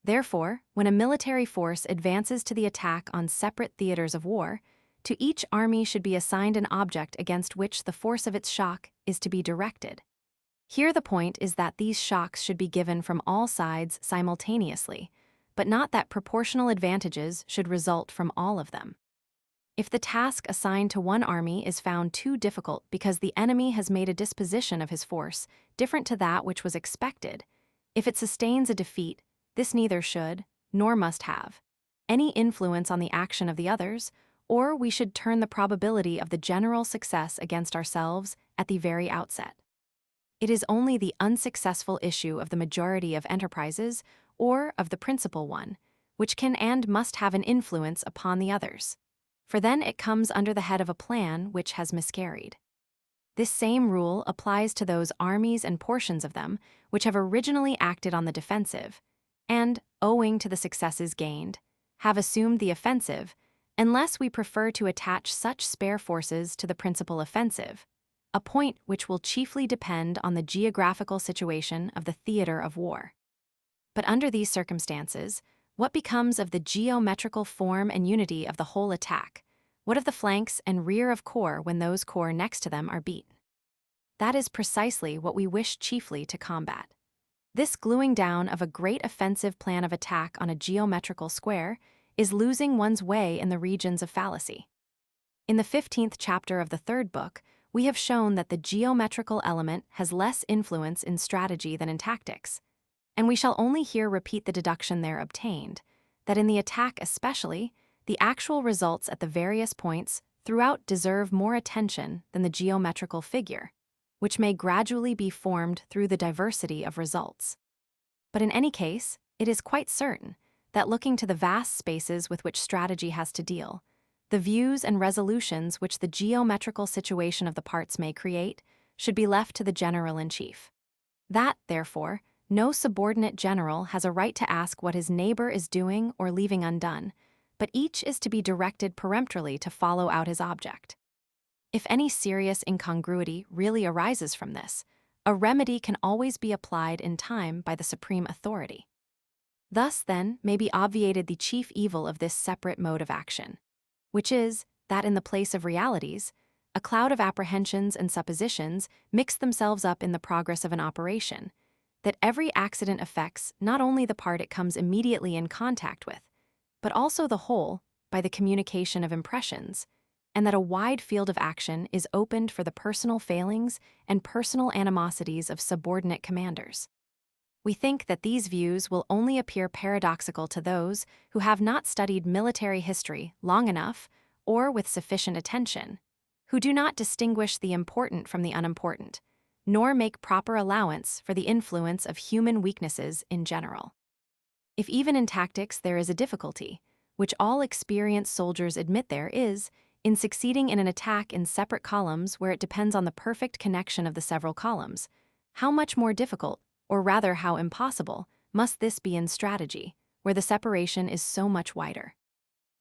Therefore, when a military force advances to the attack on separate theaters of war, to each army should be assigned an object against which the force of its shock is to be directed. Here the point is that these shocks should be given from all sides simultaneously, but not that proportional advantages should result from all of them. If the task assigned to one army is found too difficult because the enemy has made a disposition of his force different to that which was expected, if it sustains a defeat, this neither should, nor must have, any influence on the action of the others, or we should turn the probability of the general success against ourselves at the very outset. It is only the unsuccessful issue of the majority of enterprises, or of the principal one, which can and must have an influence upon the others, for then it comes under the head of a plan which has miscarried. This same rule applies to those armies and portions of them which have originally acted on the defensive, and, owing to the successes gained, have assumed the offensive, unless we prefer to attach such spare forces to the principal offensive, a point which will chiefly depend on the geographical situation of the theater of war. But under these circumstances, what becomes of the geometrical form and unity of the whole attack? What of the flanks and rear of corps when those corps next to them are beaten? That is precisely what we wish chiefly to combat. This gluing down of a great offensive plan of attack on a geometrical square is losing one's way in the regions of fallacy. In the 15th chapter of the third book, we have shown that the geometrical element has less influence in strategy than in tactics, and we shall only here repeat the deduction there obtained, that in the attack especially, the actual results at the various points throughout deserve more attention than the geometrical figure, which may gradually be formed through the diversity of results. But in any case, it is quite certain that looking to the vast spaces with which strategy has to deal, the views and resolutions which the geometrical situation of the parts may create should be left to the general-in-chief. That, therefore, no subordinate general has a right to ask what his neighbor is doing or leaving undone, but each is to be directed peremptorily to follow out his object. If any serious incongruity really arises from this, a remedy can always be applied in time by the supreme authority. Thus, then, may be obviated the chief evil of this separate mode of action, which is that in the place of realities, a cloud of apprehensions and suppositions mix themselves up in the progress of an operation, that every accident affects not only the part it comes immediately in contact with, but also the whole by the communication of impressions, and that a wide field of action is opened for the personal failings and personal animosities of subordinate commanders. We think that these views will only appear paradoxical to those who have not studied military history long enough or with sufficient attention, who do not distinguish the important from the unimportant, nor make proper allowance for the influence of human weaknesses in general. If even in tactics there is a difficulty, which all experienced soldiers admit there is, in succeeding in an attack in separate columns where it depends on the perfect connection of the several columns, how much more difficult, or rather how impossible, must this be in strategy, where the separation is so much wider.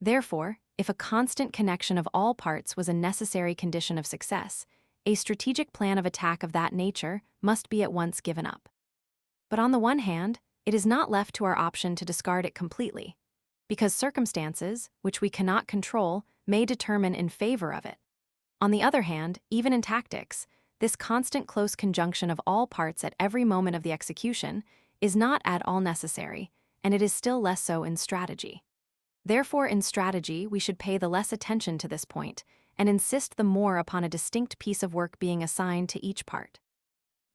Therefore, if a constant connection of all parts was a necessary condition of success, a strategic plan of attack of that nature must be at once given up. But on the one hand, it is not left to our option to discard it completely, because circumstances, which we cannot control, may determine in favor of it. On the other hand, even in tactics, this constant close conjunction of all parts at every moment of the execution is not at all necessary, and it is still less so in strategy. Therefore, in strategy, we should pay the less attention to this point, and insist the more upon a distinct piece of work being assigned to each part.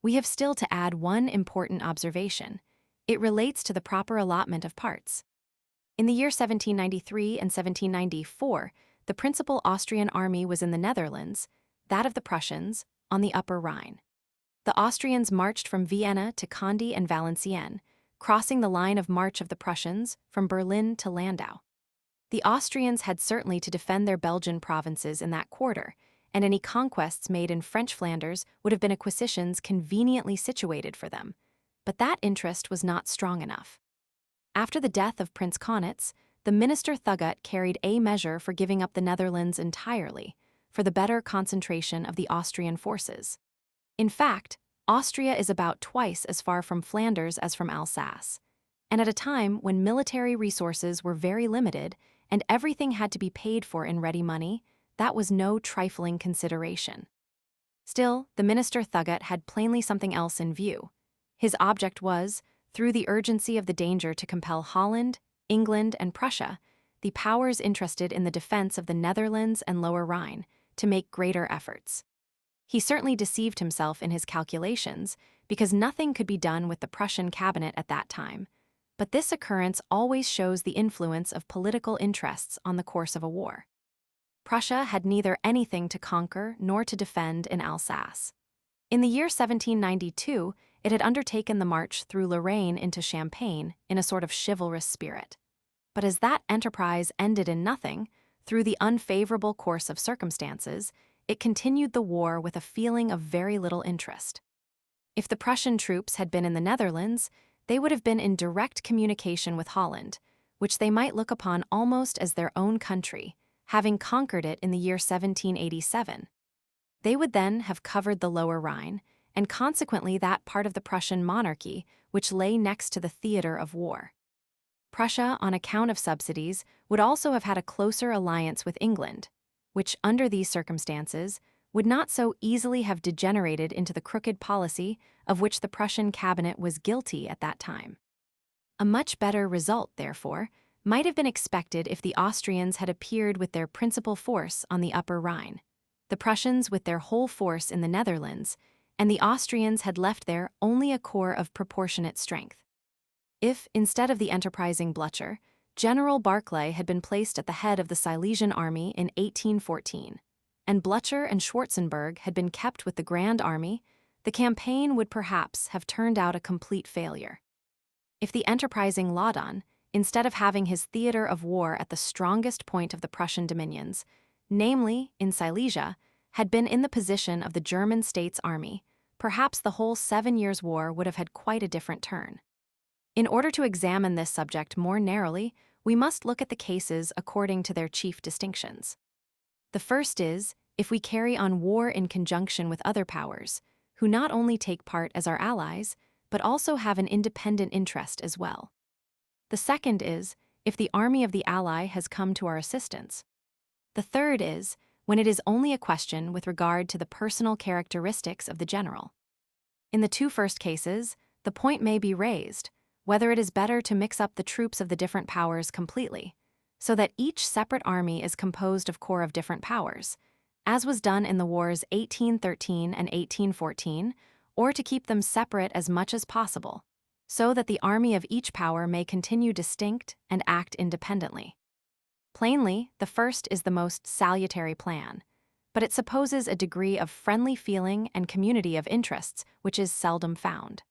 We have still to add one important observation. It relates to the proper allotment of parts. In the year 1793 and 1794, the principal Austrian army was in the Netherlands, that of the Prussians, on the Upper Rhine. The Austrians marched from Vienna to Conde and Valenciennes, crossing the line of march of the Prussians from Berlin to Landau. The Austrians had certainly to defend their Belgian provinces in that quarter, and any conquests made in French Flanders would have been acquisitions conveniently situated for them, but that interest was not strong enough. After the death of Prince Kaunitz, the minister Thugut carried a measure for giving up the Netherlands entirely, for the better concentration of the Austrian forces. In fact, Austria is about twice as far from Flanders as from Alsace, and at a time when military resources were very limited and everything had to be paid for in ready money, that was no trifling consideration. Still, the minister Thugut had plainly something else in view. His object was, through the urgency of the danger, to compel Holland, England, and Prussia, the powers interested in the defense of the Netherlands and Lower Rhine, to make greater efforts. He certainly deceived himself in his calculations, because nothing could be done with the Prussian cabinet at that time, but this occurrence always shows the influence of political interests on the course of a war. Prussia had neither anything to conquer nor to defend in Alsace. In the year 1792, it had undertaken the march through Lorraine into Champagne in a sort of chivalrous spirit. But as that enterprise ended in nothing, through the unfavorable course of circumstances, it continued the war with a feeling of very little interest. If the Prussian troops had been in the Netherlands, they would have been in direct communication with Holland, which they might look upon almost as their own country, having conquered it in the year 1787. They would then have covered the Lower Rhine, and consequently that part of the Prussian monarchy which lay next to the theater of war. Prussia, on account of subsidies, would also have had a closer alliance with England, which, under these circumstances, would not so easily have degenerated into the crooked policy of which the Prussian cabinet was guilty at that time. A much better result, therefore, might have been expected if the Austrians had appeared with their principal force on the Upper Rhine, the Prussians with their whole force in the Netherlands, and the Austrians had left there only a corps of proportionate strength. If, instead of the enterprising Blücher, General Barclay had been placed at the head of the Silesian army in 1814, and Blücher and Schwarzenberg had been kept with the Grand Army, the campaign would perhaps have turned out a complete failure. If the enterprising Laudon, instead of having his theater of war at the strongest point of the Prussian dominions, namely in Silesia, had been in the position of the German States Army, perhaps the whole 7 Years' War would have had quite a different turn. In order to examine this subject more narrowly, we must look at the cases according to their chief distinctions. The first is, if we carry on war in conjunction with other powers, who not only take part as our allies, but also have an independent interest as well. The second is, if the army of the ally has come to our assistance. The third is, when it is only a question with regard to the personal characteristics of the general. In the two first cases, the point may be raised, whether it is better to mix up the troops of the different powers completely, so that each separate army is composed of corps of different powers, as was done in the wars 1813 and 1814, or to keep them separate as much as possible, so that the army of each power may continue distinct and act independently. Plainly, the first is the most salutary plan, but it supposes a degree of friendly feeling and community of interests which is seldom found.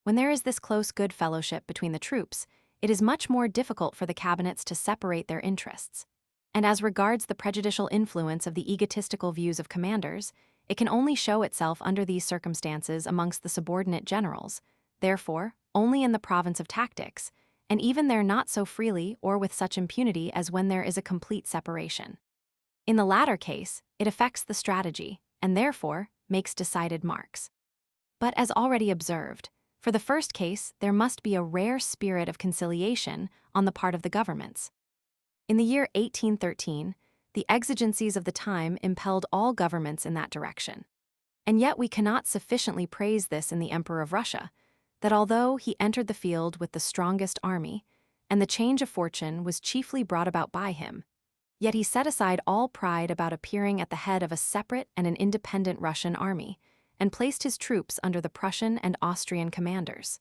When there is this close good fellowship between the troops, it is much more difficult for the cabinets to separate their interests. And as regards the prejudicial influence of the egotistical views of commanders, it can only show itself under these circumstances amongst the subordinate generals, therefore, only in the province of tactics, and even there not so freely or with such impunity as when there is a complete separation. In the latter case, it affects the strategy, and therefore makes decided marks. But as already observed, for the first case there must be a rare spirit of conciliation on the part of the governments. In the year 1813, the exigencies of the time impelled all governments in that direction. And yet we cannot sufficiently praise this in the Emperor of Russia, that although he entered the field with the strongest army, and the change of fortune was chiefly brought about by him, yet he set aside all pride about appearing at the head of a separate and an independent Russian army, and placed his troops under the Prussian and Austrian commanders.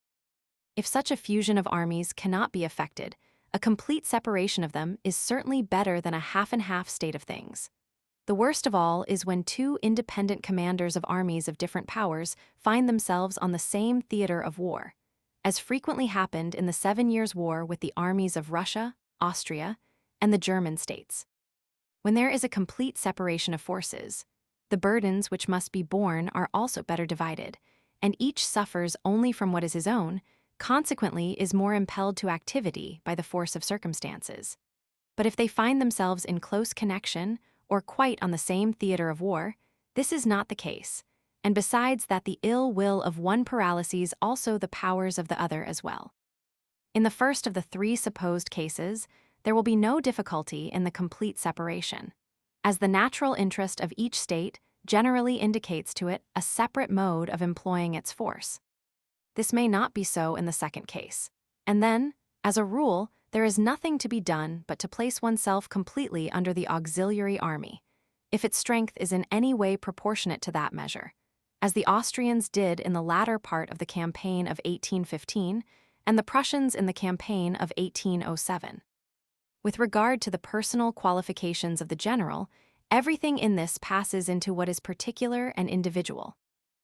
If such a fusion of armies cannot be effected, a complete separation of them is certainly better than a half-and-half state of things. The worst of all is when two independent commanders of armies of different powers find themselves on the same theater of war, as frequently happened in the 7 Years' War with the armies of Russia, Austria, and the German states. When there is a complete separation of forces, the burdens which must be borne are also better divided, and each suffers only from what is his own, consequently is more impelled to activity by the force of circumstances. But if they find themselves in close connection, or quite on the same theater of war, this is not the case, and besides that the ill will of one paralyses also the powers of the other as well. In the first of the three supposed cases, there will be no difficulty in the complete separation, as the natural interest of each state generally indicates to it a separate mode of employing its force. This may not be so in the second case, and then, as a rule, there is nothing to be done but to place oneself completely under the auxiliary army, if its strength is in any way proportionate to that measure, as the Austrians did in the latter part of the campaign of 1815 and the Prussians in the campaign of 1807. With regard to the personal qualifications of the general, everything in this passes into what is particular and individual.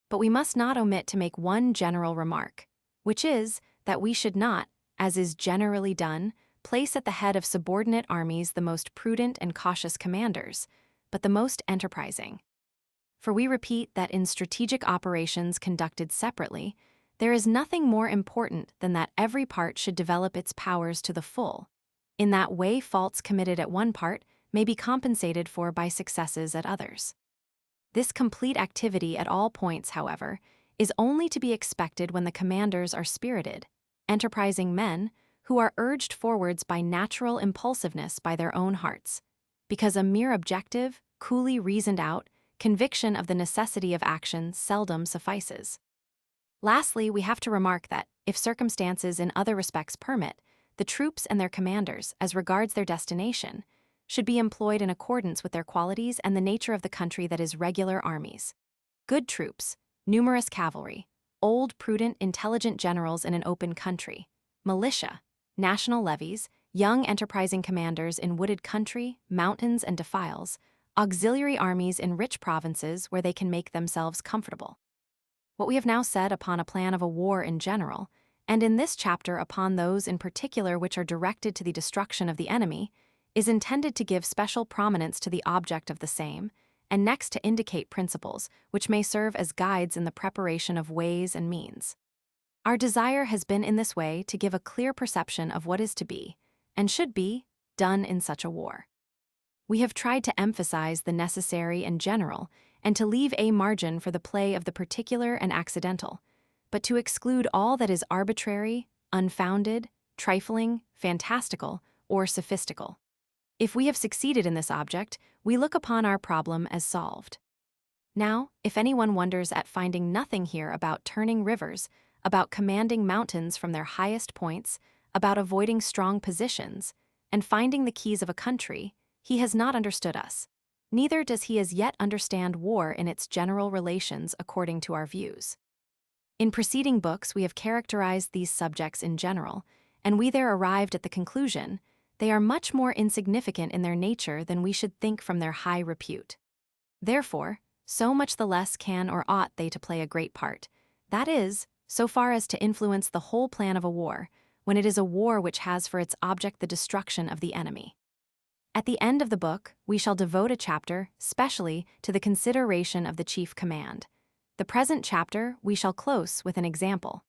But we must not omit to make one general remark, which is that we should not, as is generally done, place at the head of subordinate armies the most prudent and cautious commanders, but the most enterprising. For we repeat that in strategic operations conducted separately, there is nothing more important than that every part should develop its powers to the full. In that way, faults committed at one part may be compensated for by successes at others. This complete activity at all points, however, is only to be expected when the commanders are spirited, enterprising men who are urged forwards by natural impulsiveness by their own hearts, because a mere objective, coolly reasoned out, conviction of the necessity of action seldom suffices. Lastly, we have to remark that, if circumstances in other respects permit, the troops and their commanders, as regards their destination, should be employed in accordance with their qualities and the nature of the country that is regular armies. Good troops, numerous cavalry, old, prudent, intelligent generals in an open country, militia, national levies, young enterprising commanders in wooded country, mountains, and defiles, auxiliary armies in rich provinces where they can make themselves comfortable. What we have now said upon a plan of a war in general, and in this chapter upon those in particular which are directed to the destruction of the enemy, is intended to give special prominence to the object of the same, and next to indicate principles which may serve as guides in the preparation of ways and means. Our desire has been in this way to give a clear perception of what is to be, and should be, done in such a war. We have tried to emphasize the necessary and general, and to leave a margin for the play of the particular and accidental, but to exclude all that is arbitrary, unfounded, trifling, fantastical, or sophistical. If we have succeeded in this object, we look upon our problem as solved. Now, if anyone wonders at finding nothing here about turning rivers, about commanding mountains from their highest points, about avoiding strong positions, and finding the keys of a country, he has not understood us. Neither does he as yet understand war in its general relations according to our views. In preceding books, we have characterized these subjects in general, and we there arrived at the conclusion they are much more insignificant in their nature than we should think from their high repute. Therefore, so much the less can or ought they to play a great part, that is, so far as to influence the whole plan of a war, when it is a war which has for its object the destruction of the enemy. At the end of the book, we shall devote a chapter specially to the consideration of the chief command. The present chapter we shall close with an example.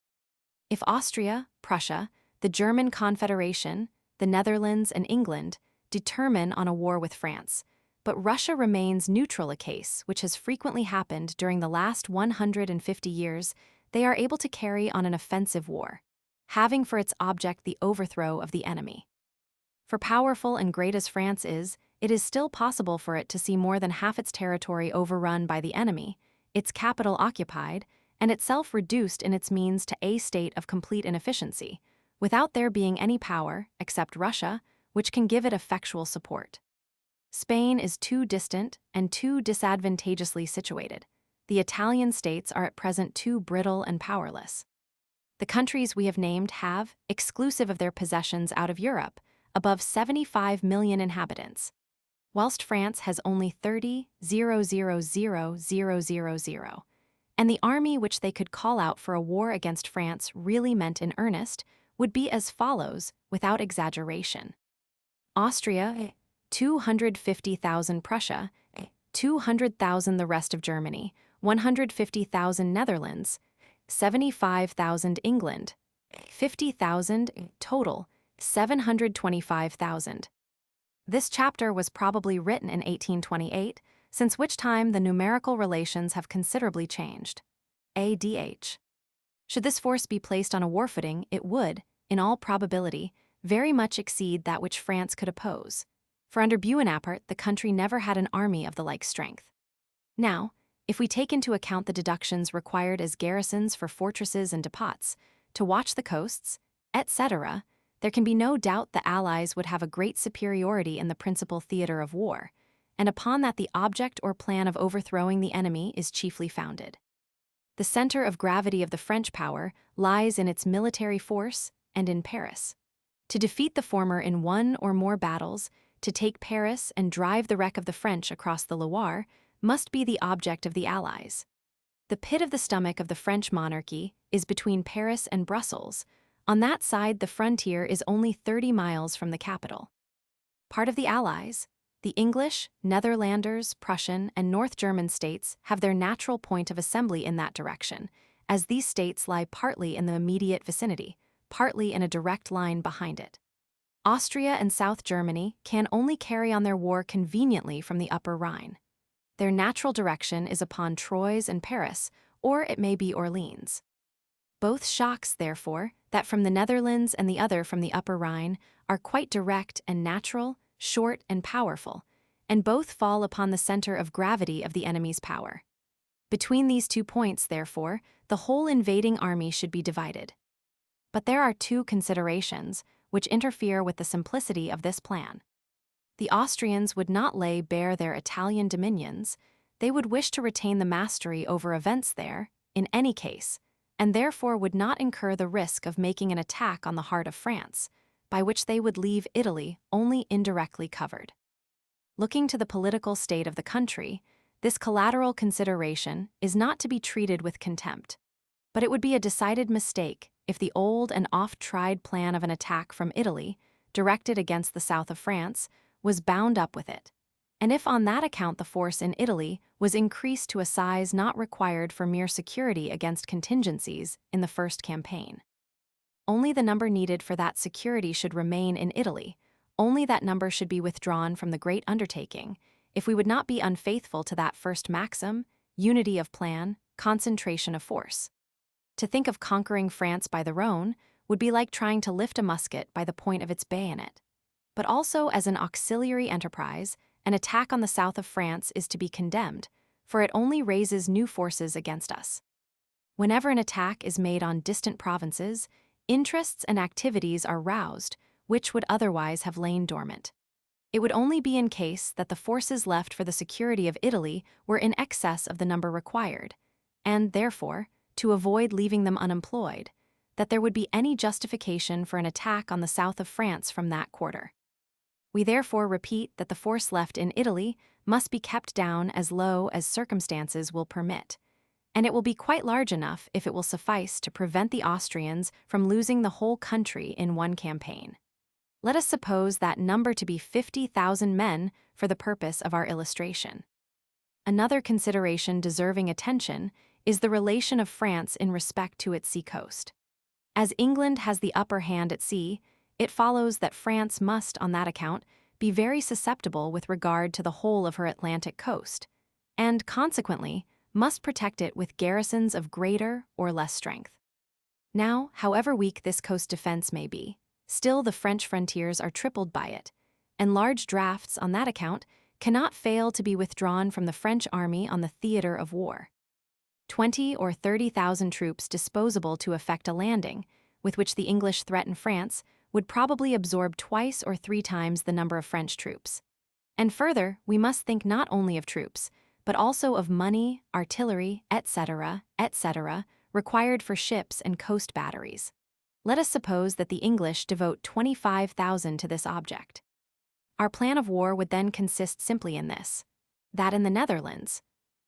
If Austria, Prussia, the German Confederation, the Netherlands, and England determine on a war with France, but Russia remains neutral, a case which has frequently happened during the last 150 years, they are able to carry on an offensive war, having for its object the overthrow of the enemy. For powerful and great as France is, it is still possible for it to see more than half its territory overrun by the enemy, its capital occupied, and itself reduced in its means to a state of complete inefficiency, without there being any power, except Russia, which can give it effectual support. Spain is too distant and too disadvantageously situated. The Italian states are at present too brittle and powerless. The countries we have named have, exclusive of their possessions out of Europe, above 75 million inhabitants, whilst France has only 30,000,000, and the army which they could call out for a war against France really meant in earnest would be as follows, without exaggeration. Austria, 250,000 Prussia, 200,000 the rest of Germany, 150,000 Netherlands, 75,000 England, 50,000 total, 725,000. This chapter was probably written in 1828, since which time the numerical relations have considerably changed. ADH. Should this force be placed on a war footing, it would, in all probability, very much exceed that which France could oppose, for under Buonaparte the country never had an army of the like strength. Now, if we take into account the deductions required as garrisons for fortresses and depots, to watch the coasts, etc., there can be no doubt the Allies would have a great superiority in the principal theater of war, and upon that the object or plan of overthrowing the enemy is chiefly founded. The center of gravity of the French power lies in its military force and in Paris. To defeat the former in one or more battles, to take Paris and drive the wreck of the French across the Loire, must be the object of the Allies. The pit of the stomach of the French monarchy is between Paris and Brussels. On that side, the frontier is only 30 miles from the capital. Part of the Allies, the English, Netherlanders, Prussian, and North German states have their natural point of assembly in that direction, as these states lie partly in the immediate vicinity, partly in a direct line behind it. Austria and South Germany can only carry on their war conveniently from the Upper Rhine. Their natural direction is upon Troyes and Paris, or it may be Orleans. Both shocks, therefore, that from the Netherlands and the other from the Upper Rhine, are quite direct and natural, short and powerful, and both fall upon the center of gravity of the enemy's power. Between these 2 points, therefore, the whole invading army should be divided. But there are 2 considerations which interfere with the simplicity of this plan. The Austrians would not lay bare their Italian dominions, they would wish to retain the mastery over events there, in any case, and therefore would not incur the risk of making an attack on the heart of France, by which they would leave Italy only indirectly covered. Looking to the political state of the country, this collateral consideration is not to be treated with contempt. But it would be a decided mistake if the old and oft-tried plan of an attack from Italy, directed against the south of France, was bound up with it, and if on that account the force in Italy was increased to a size not required for mere security against contingencies in the first campaign. Only the number needed for that security should remain in Italy, only that number should be withdrawn from the great undertaking, if we would not be unfaithful to that first maxim, unity of plan, concentration of force. To think of conquering France by the Rhone would be like trying to lift a musket by the point of its bayonet. But also as an auxiliary enterprise, an attack on the south of France is to be condemned, for it only raises new forces against us. Whenever an attack is made on distant provinces, interests and activities are roused, which would otherwise have lain dormant. It would only be in case that the forces left for the security of Italy were in excess of the number required, and, therefore, to avoid leaving them unemployed, that there would be any justification for an attack on the south of France from that quarter. We therefore repeat that the force left in Italy must be kept down as low as circumstances will permit, and it will be quite large enough if it will suffice to prevent the Austrians from losing the whole country in one campaign. Let us suppose that number to be 50,000 men for the purpose of our illustration. Another consideration deserving attention is the relation of France in respect to its seacoast. As England has the upper hand at sea, it follows that France must, on that account, be very susceptible with regard to the whole of her Atlantic coast, and, consequently, must protect it with garrisons of greater or less strength. Now, however weak this coast defense may be, still the French frontiers are tripled by it, and large drafts, on that account, cannot fail to be withdrawn from the French army on the theater of war. 20 or 30,000 troops disposable to effect a landing, with which the English threaten France, would probably absorb twice or three times the number of French troops. And further, we must think not only of troops, but also of money, artillery, etc., required for ships and coast batteries. Let us suppose that the English devote 25,000 to this object. Our plan of war would then consist simply in this: that in the Netherlands,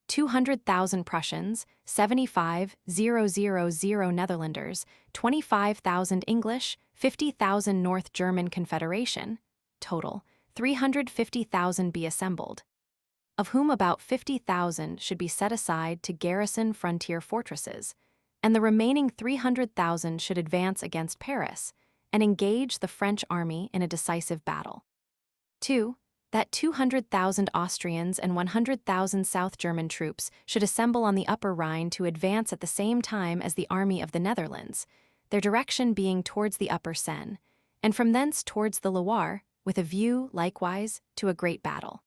200,000 Prussians, 75,000 Netherlanders, 25,000 English, 50,000 North German Confederation, total 350,000 be assembled, of whom about 50,000 should be set aside to garrison frontier fortresses, and the remaining 300,000 should advance against Paris and engage the French army in a decisive battle. 2. That 200,000 Austrians and 100,000 South German troops should assemble on the Upper Rhine to advance at the same time as the army of the Netherlands, their direction being towards the Upper Seine, and from thence towards the Loire, with a view, likewise, to a great battle.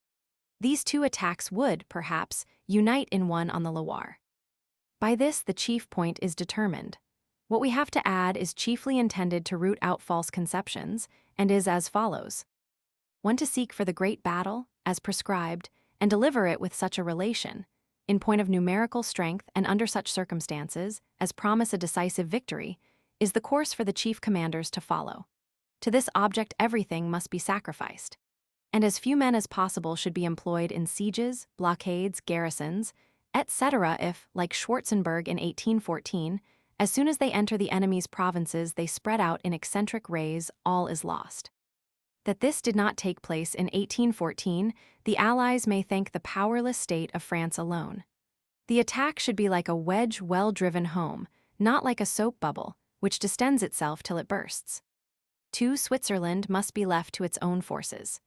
These two attacks would, perhaps, unite in one on the Loire. By this the chief point is determined. What we have to add is chiefly intended to root out false conceptions, and is as follows. 1. To seek for the great battle, as prescribed, and deliver it with such a relation, in point of numerical strength and under such circumstances, as promise a decisive victory, is the course for the chief commanders to follow. To this object everything must be sacrificed, and as few men as possible should be employed in sieges, blockades, garrisons, etc. if, like Schwarzenberg in 1814, as soon as they enter the enemy's provinces they spread out in eccentric rays, all is lost. That this did not take place in 1814, the Allies may thank the powerless state of France alone. The attack should be like a wedge well driven home, not like a soap bubble, which distends itself till it bursts. 2. Switzerland must be left to its own forces.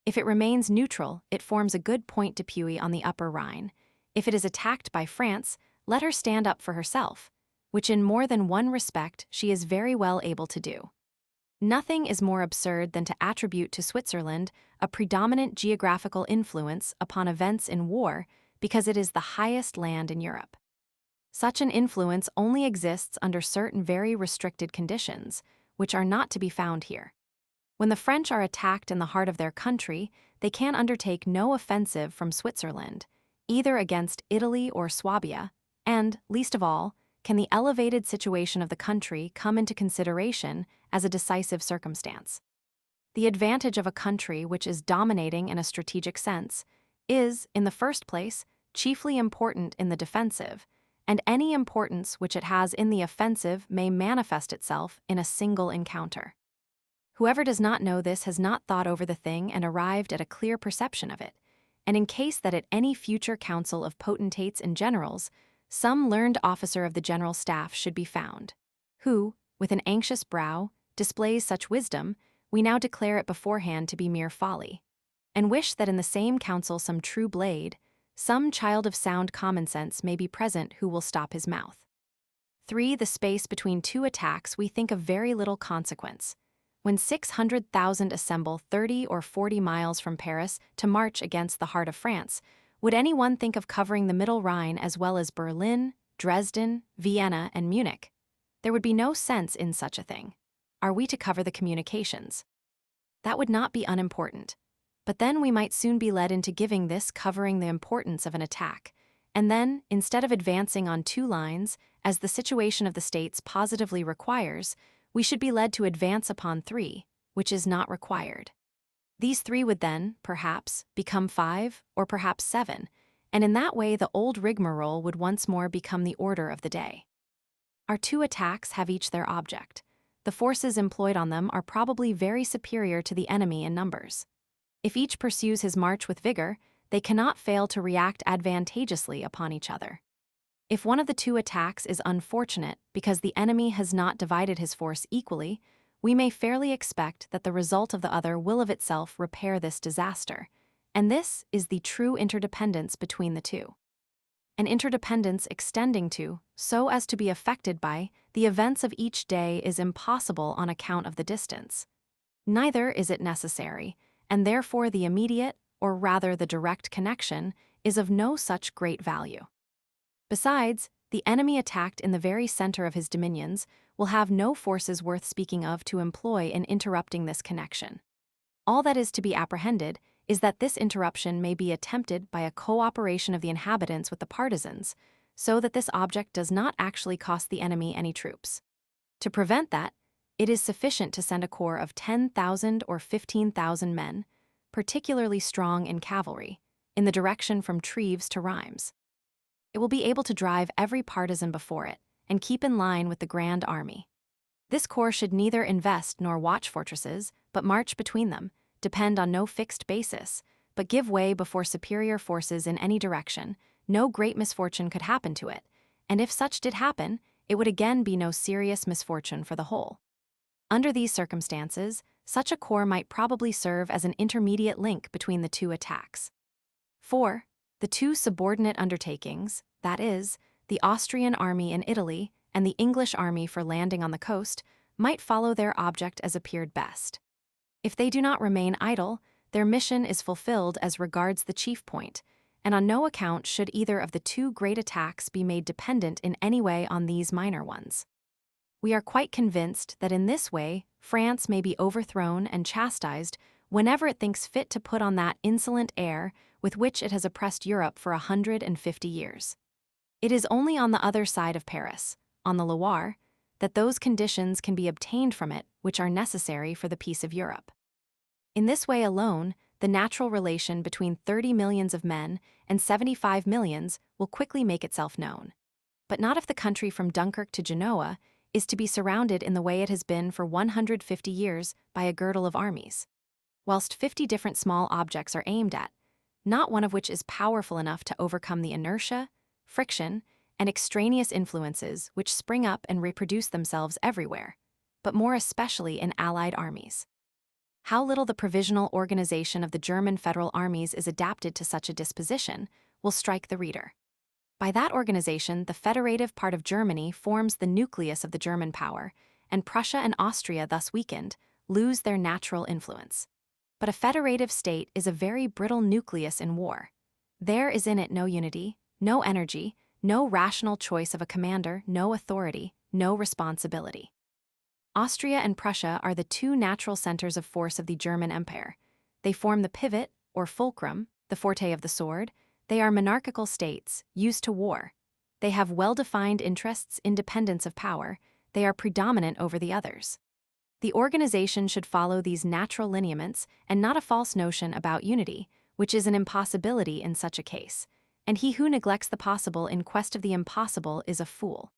If it remains neutral, it forms a good point d'appui on the Upper Rhine. If it is attacked by France, let her stand up for herself, which in more than one respect she is very well able to do. Nothing is more absurd than to attribute to Switzerland a predominant geographical influence upon events in war because it is the highest land in Europe. Such an influence only exists under certain very restricted conditions, which are not to be found here. When the French are attacked in the heart of their country, they can undertake no offensive from Switzerland, either against Italy or Swabia, and, least of all, can the elevated situation of the country come into consideration as a decisive circumstance. The advantage of a country which is dominating in a strategic sense is, in the first place, chiefly important in the defensive, and any importance which it has in the offensive may manifest itself in a single encounter. Whoever does not know this has not thought over the thing and arrived at a clear perception of it, and in case that at any future council of potentates and generals, some learned officer of the general staff should be found, who, with an anxious brow, displays such wisdom, we now declare it beforehand to be mere folly, and wish that in the same council some true blade, some child of sound common sense may be present who will stop his mouth. 3. The space between two attacks we think of very little consequence. When 600,000 assemble 30 or 40 miles from Paris to march against the heart of France, would anyone think of covering the Middle Rhine as well as Berlin, Dresden, Vienna, and Munich? There would be no sense in such a thing. Are we to cover the communications? That would not be unimportant. But then we might soon be led into giving this covering the importance of an attack, and then, instead of advancing on two lines, as the situation of the states positively requires, we should be led to advance upon three, which is not required. These three would then, perhaps, become 5 or perhaps 7, and in that way the old rigmarole would once more become the order of the day. Our two attacks have each their object. The forces employed on them are probably very superior to the enemy in numbers. If each pursues his march with vigor, they cannot fail to react advantageously upon each other. If one of the two attacks is unfortunate because the enemy has not divided his force equally, we may fairly expect that the result of the other will of itself repair this disaster, and this is the true interdependence between the two. An interdependence extending to, so as to be affected by, the events of each day is impossible on account of the distance. Neither is it necessary, and therefore the immediate, or rather the direct connection, is of no such great value. Besides, the enemy attacked in the very center of his dominions will have no forces worth speaking of to employ in interrupting this connection. All that is to be apprehended is that this interruption may be attempted by a cooperation of the inhabitants with the partisans, so that this object does not actually cost the enemy any troops. To prevent that, it is sufficient to send a corps of 10,000 or 15,000 men, particularly strong in cavalry, in the direction from Treves to Rheims. It will be able to drive every partisan before it, and keep in line with the grand army. This corps should neither invest nor watch fortresses, but march between them, depend on no fixed basis, but give way before superior forces in any direction. No great misfortune could happen to it, and if such did happen, it would again be no serious misfortune for the whole. Under these circumstances, such a corps might probably serve as an intermediate link between the two attacks. 4. The two subordinate undertakings, that is, the Austrian army in Italy and the English army for landing on the coast, might follow their object as appeared best. If they do not remain idle, their mission is fulfilled as regards the chief point, and on no account should either of the two great attacks be made dependent in any way on these minor ones. We are quite convinced that in this way France may be overthrown and chastised whenever it thinks fit to put on that insolent air with which it has oppressed Europe for 150 years. It is only on the other side of Paris, on the Loire, that those conditions can be obtained from it which are necessary for the peace of Europe. In this way alone, the natural relation between 30 millions of men and 75 millions will quickly make itself known. But not if the country from Dunkirk to Genoa is to be surrounded in the way it has been for 150 years by a girdle of armies. Whilst 50 different small objects are aimed at, not one of which is powerful enough to overcome the inertia, friction, and extraneous influences which spring up and reproduce themselves everywhere, but more especially in allied armies. How little the provisional organization of the German federal armies is adapted to such a disposition will strike the reader. By that organization, the federative part of Germany forms the nucleus of the German power, and Prussia and Austria, thus weakened, lose their natural influence. But a federative state is a very brittle nucleus in war. There is in it no unity, no energy, no rational choice of a commander, no authority, no responsibility. Austria and Prussia are the two natural centers of force of the German Empire. They form the pivot, or fulcrum, the forte of the sword. They are monarchical states, used to war. They have well-defined interests, independence of power. They are predominant over the others. The organization should follow these natural lineaments and not a false notion about unity, which is an impossibility in such a case, and he who neglects the possible in quest of the impossible is a fool.